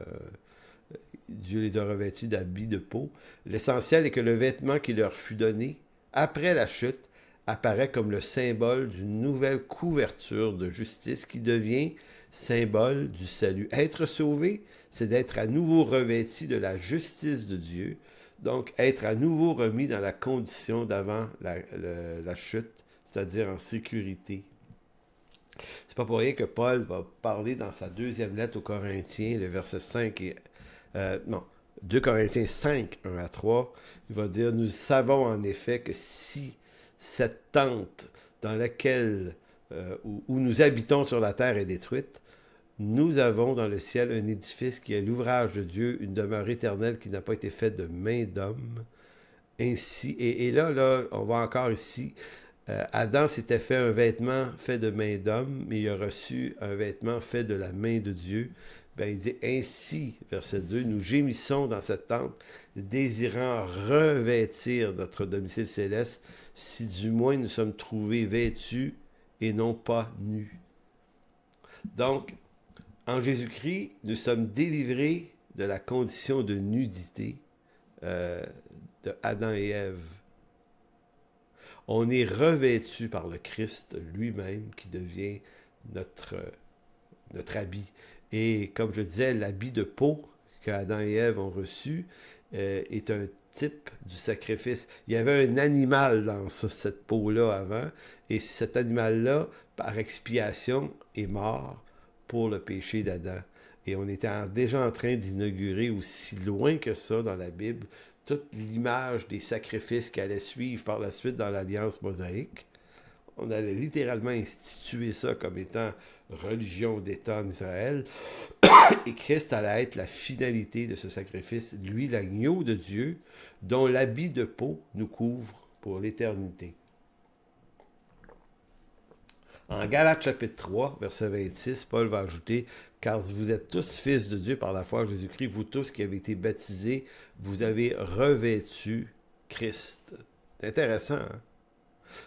Speaker 1: Dieu les a revêtus d'habits de peau. L'essentiel est que le vêtement qui leur fut donné après la chute apparaît comme le symbole d'une nouvelle couverture de justice qui devient symbole du salut. Être sauvé, c'est d'être à nouveau revêtu de la justice de Dieu, donc être à nouveau remis dans la condition d'avant la chute, c'est-à-dire en sécurité. C'est pas pour rien que Paul va parler dans sa deuxième lettre aux Corinthiens, le verset 5 et... 2 Corinthiens 5, 1 à 3, il va dire « Nous savons en effet que si cette tente dans laquelle où nous habitons sur la terre est détruite, nous avons dans le ciel un édifice qui est l'ouvrage de Dieu, une demeure éternelle qui n'a pas été faite de main d'homme. Ainsi, et là, on voit encore ici, Adam s'était fait un vêtement fait de main d'homme, mais il a reçu un vêtement fait de la main de Dieu. Ben, il dit, ainsi, verset 2, nous gémissons dans cette tente, désirant revêtir notre domicile céleste, si du moins nous sommes trouvés vêtus et non pas nus. Donc, en Jésus-Christ, nous sommes délivrés de la condition de nudité de Adam et Ève. On est revêtu par le Christ lui-même qui devient notre habit. Et comme je disais, l'habit de peau que Adam et Ève ont reçu est un type du sacrifice. Il y avait un animal dans cette peau-là avant, et cet animal-là, par expiation, est mort pour le péché d'Adam. Et on était déjà en train d'inaugurer aussi loin que ça dans la Bible toute l'image des sacrifices qui allaient suivre par la suite dans l'Alliance mosaïque. On allait littéralement instituer ça comme étant religion d'État en Israël. Et Christ allait être la finalité de ce sacrifice, lui, l'agneau de Dieu, dont l'habit de peau nous couvre pour l'éternité. En Galates chapitre 3, verset 26, Paul va ajouter « Car vous êtes tous fils de Dieu par la foi en Jésus-Christ, vous tous qui avez été baptisés, vous avez revêtu Christ. » C'est intéressant, hein?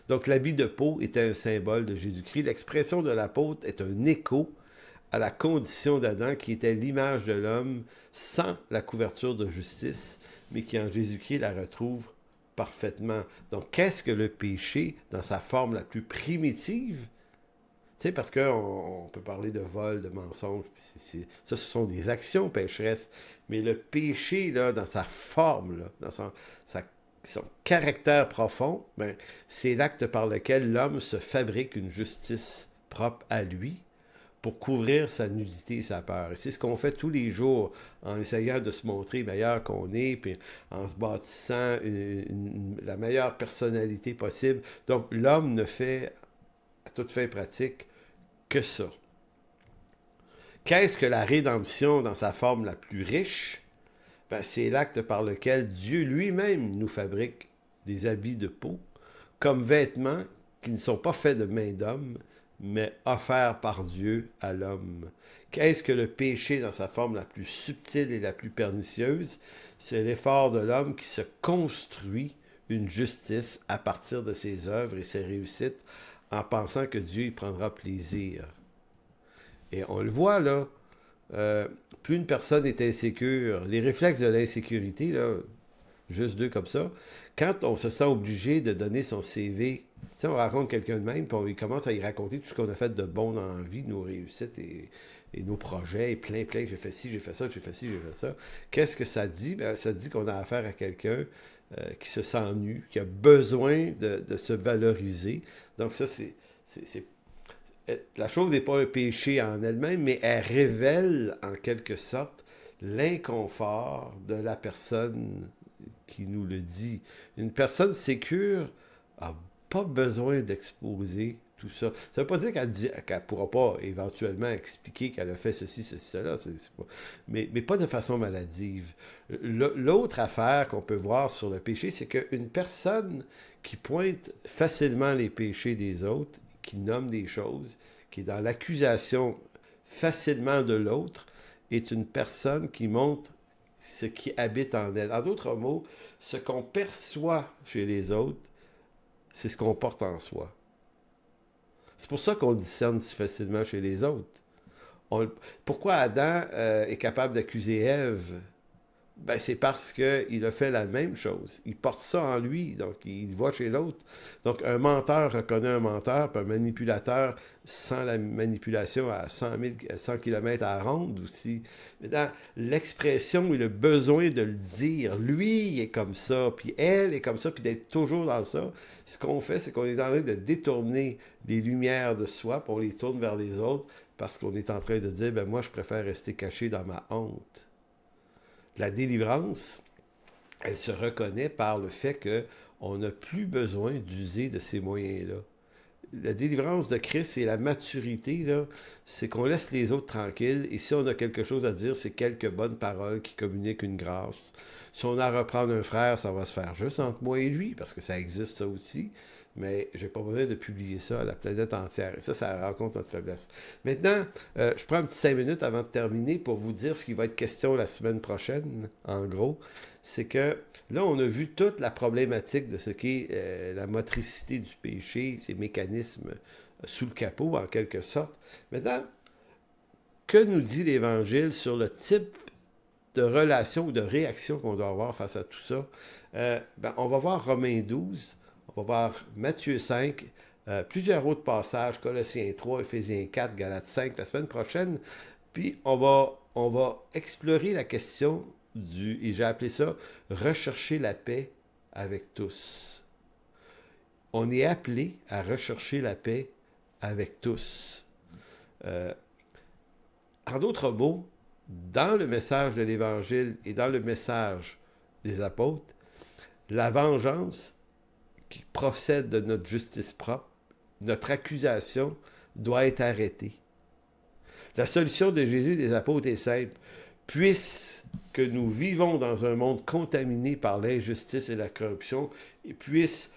Speaker 1: Donc, l'habit de peau était un symbole de Jésus-Christ. L'expression de l'apôtre est un écho à la condition d'Adam qui était l'image de l'homme sans la couverture de justice, mais qui en Jésus-Christ la retrouve parfaitement. Donc, qu'est-ce que le péché dans sa forme la plus primitive? Tu sais, parce qu'on peut parler de vol, de mensonge, ça, ce sont des actions pécheresses, mais le péché, là, dans sa forme, là, dans son caractère profond, ben, c'est l'acte par lequel l'homme se fabrique une justice propre à lui pour couvrir sa nudité et sa peur. Et c'est ce qu'on fait tous les jours en essayant de se montrer meilleur qu'on est, puis en se bâtissant la meilleure personnalité possible. Donc, l'homme ne fait, à toute fin pratique, que ça. Qu'est-ce que la rédemption dans sa forme la plus riche? Ben, c'est l'acte par lequel Dieu lui-même nous fabrique des habits de peau comme vêtements qui ne sont pas faits de main d'homme, mais offerts par Dieu à l'homme. Qu'est-ce que le péché dans sa forme la plus subtile et la plus pernicieuse? C'est l'effort de l'homme qui se construit une justice à partir de ses œuvres et ses réussites en pensant que Dieu y prendra plaisir. Et on le voit là, plus une personne est insécure, les réflexes de l'insécurité, là, juste deux comme ça, quand on se sent obligé de donner son CV, tu sais, on rencontre quelqu'un de même, puis on commence à y raconter tout ce qu'on a fait de bon dans la vie, nos réussites et nos projets, et plein, j'ai fait ci, j'ai fait ça, j'ai fait ci, j'ai fait ça. Qu'est-ce que ça dit? Ben, ça dit qu'on a affaire à quelqu'un qui se sent nu, qui a besoin de se valoriser. Donc ça, c'est la chose n'est pas un péché en elle-même, mais elle révèle en quelque sorte l'inconfort de la personne qui nous le dit. Une personne sécure a pas besoin d'exposer tout ça. Ça veut pas dire qu'elle pourra pas éventuellement expliquer qu'elle a fait ceci, cela, c'est pas... mais pas de façon maladive. L'autre affaire qu'on peut voir sur le péché, c'est qu'une personne qui pointe facilement les péchés des autres, qui nomme des choses, qui est dans l'accusation facilement de l'autre, est une personne qui montre ce qui habite en elle. En d'autres mots, ce qu'on perçoit chez les autres, c'est ce qu'on porte en soi. C'est pour ça qu'on discerne si facilement chez les autres. Pourquoi Adam est capable d'accuser Ève? Ben, c'est parce qu'il a fait la même chose. Il porte ça en lui, donc il voit chez l'autre. Donc, un menteur reconnaît un menteur, puis un manipulateur sent la manipulation à 100 km à la ronde aussi. Mais dans l'expression et le besoin de le dire, lui, il est comme ça, puis elle est comme ça, puis d'être toujours dans ça, ce qu'on fait, c'est qu'on est en train de détourner les lumières de soi, puis on les tourne vers les autres, parce qu'on est en train de dire, ben moi, je préfère rester caché dans ma honte. La délivrance, elle se reconnaît par le fait qu'on n'a plus besoin d'user de ces moyens-là. La délivrance de Christ et la maturité, là, c'est qu'on laisse les autres tranquilles, et si on a quelque chose à dire, c'est quelques bonnes paroles qui communiquent une grâce. Si on a à reprendre un frère, ça va se faire juste entre moi et lui, parce que ça existe ça aussi, mais j'ai pas besoin de publier ça à la planète entière. Et ça rencontre notre faiblesse. Maintenant, je prends un petit 5 minutes avant de terminer pour vous dire ce qui va être question la semaine prochaine, en gros. C'est que là, on a vu toute la problématique de ce qu'est la motricité du péché, ces mécanismes sous le capot, en quelque sorte. Maintenant, que nous dit l'Évangile sur le type de relation ou de réaction qu'on doit avoir face à tout ça? On va voir Romains 12, on va voir Matthieu 5, plusieurs autres passages, Colossiens 3, Éphésiens 4, Galates 5, la semaine prochaine. Puis on va explorer la question et j'ai appelé ça « Rechercher la paix avec tous ». On est appelé à rechercher la paix avec tous. En d'autres mots, dans le message de l'Évangile et dans le message des apôtres, la vengeance qui procède de notre justice propre, notre accusation, doit être arrêtée. La solution de Jésus et des apôtres est simple. Puisque nous vivons dans un monde contaminé par l'injustice et la corruption, et puisque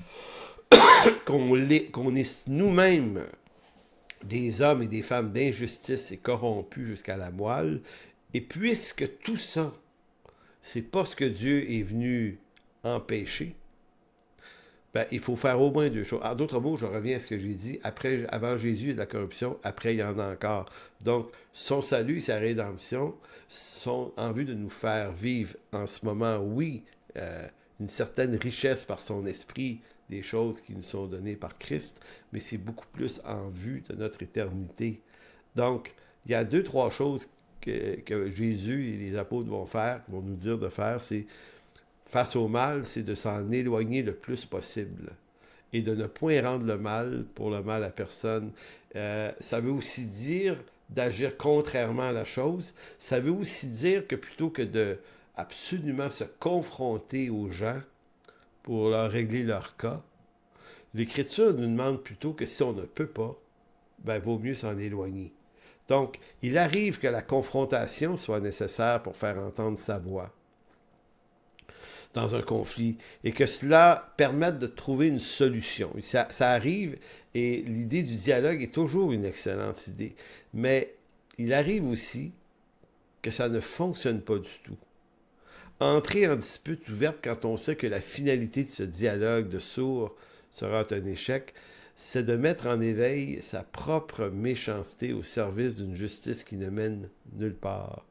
Speaker 1: qu'on est nous-mêmes des hommes et des femmes d'injustice et corrompus jusqu'à la moelle, et puisque tout ça, c'est pas ce que Dieu est venu empêcher, ben, il faut faire au moins 2 choses. En d'autres mots, je reviens à ce que j'ai dit. Avant Jésus, il y a de la corruption. Après, il y en a encore. Donc, son salut et sa rédemption sont en vue de nous faire vivre en ce moment, oui, une certaine richesse par son esprit, des choses qui nous sont données par Christ, mais c'est beaucoup plus en vue de notre éternité. Donc, il y a 2-3 choses que Jésus et les apôtres vont nous dire de faire, c'est face au mal, c'est de s'en éloigner le plus possible et de ne point rendre le mal pour le mal à personne. Ça veut aussi dire d'agir contrairement à la chose. Ça veut aussi dire que plutôt que de absolument se confronter aux gens pour leur régler leur cas, l'Écriture nous demande plutôt que si on ne peut pas, ben, vaut mieux s'en éloigner. Donc, il arrive que la confrontation soit nécessaire pour faire entendre sa voix dans un conflit, et que cela permette de trouver une solution. Ça arrive, et l'idée du dialogue est toujours une excellente idée, mais il arrive aussi que ça ne fonctionne pas du tout. Entrer en dispute ouverte quand on sait que la finalité de ce dialogue de sourds sera un échec, c'est de mettre en éveil sa propre méchanceté au service d'une justice qui ne mène nulle part.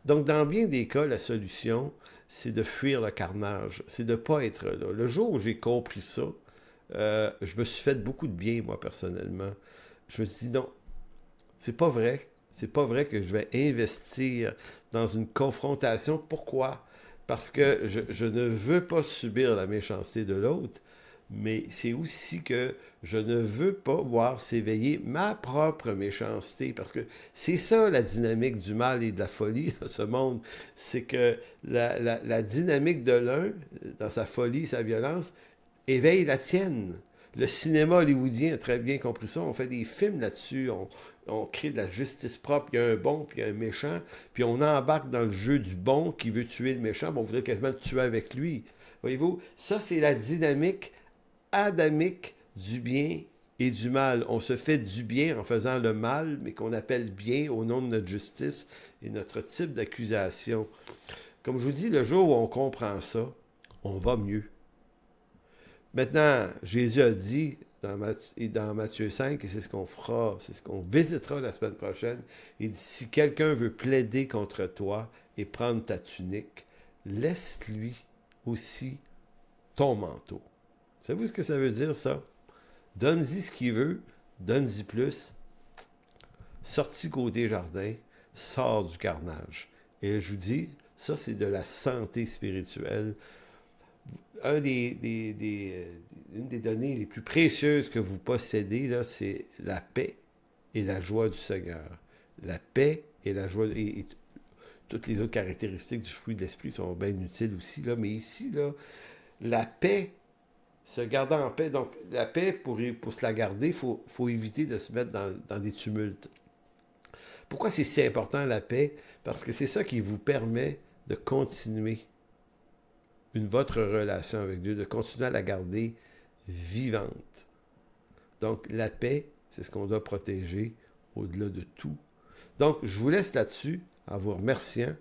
Speaker 1: Donc, dans bien des cas, la solution, c'est de fuir le carnage, c'est de ne pas être là. Le jour où j'ai compris ça, je me suis fait beaucoup de bien, moi, personnellement. Je me suis dit, non, c'est pas vrai. C'est pas vrai que je vais investir dans une confrontation. Pourquoi? Parce que je ne veux pas subir la méchanceté de l'autre, mais c'est aussi que je ne veux pas voir s'éveiller ma propre méchanceté, parce que c'est ça la dynamique du mal et de la folie dans ce monde, c'est que la dynamique de l'un, dans sa folie, sa violence, éveille la tienne. Le cinéma hollywoodien a très bien compris ça. On fait des films là-dessus. On crée de la justice propre. Il y a un bon, puis il y a un méchant. Puis on embarque dans le jeu du bon qui veut tuer le méchant. Bon, on voudrait quasiment le tuer avec lui. Voyez-vous, ça, c'est la dynamique adamique du bien et du mal. On se fait du bien en faisant le mal, mais qu'on appelle bien au nom de notre justice et notre type d'accusation. Comme je vous dis, le jour où on comprend ça, on va mieux. Maintenant, Jésus a dit dans Matthieu 5, et c'est ce qu'on fera, c'est ce qu'on visitera la semaine prochaine, il dit, si quelqu'un veut plaider contre toi et prendre ta tunique, laisse-lui aussi ton manteau. Savez-vous ce que ça veut dire, ça? Donne-y ce qu'il veut, donne-y plus. Sorti côté jardin, sors du carnage. Et je vous dis, ça c'est de la santé spirituelle. Une des données les plus précieuses que vous possédez, là, c'est la paix et la joie du Seigneur. La paix et la joie, et toutes les autres caractéristiques du fruit de l'esprit sont bien utiles aussi, là, mais ici, là, la paix, se garder en paix. Donc, la paix, pour se la garder, il faut éviter de se mettre dans des tumultes. Pourquoi c'est si important, la paix? Parce que c'est ça qui vous permet de continuer votre relation avec Dieu, de continuer à la garder vivante. Donc, la paix, c'est ce qu'on doit protéger au-delà de tout. Donc, je vous laisse là-dessus, en vous remerciant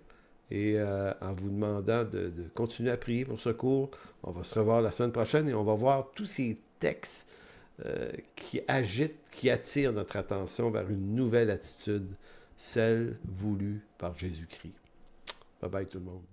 Speaker 1: et en vous demandant de continuer à prier pour ce cours. On va se revoir la semaine prochaine et on va voir tous ces textes qui agitent, qui attirent notre attention vers une nouvelle attitude, celle voulue par Jésus-Christ. Bye bye tout le monde.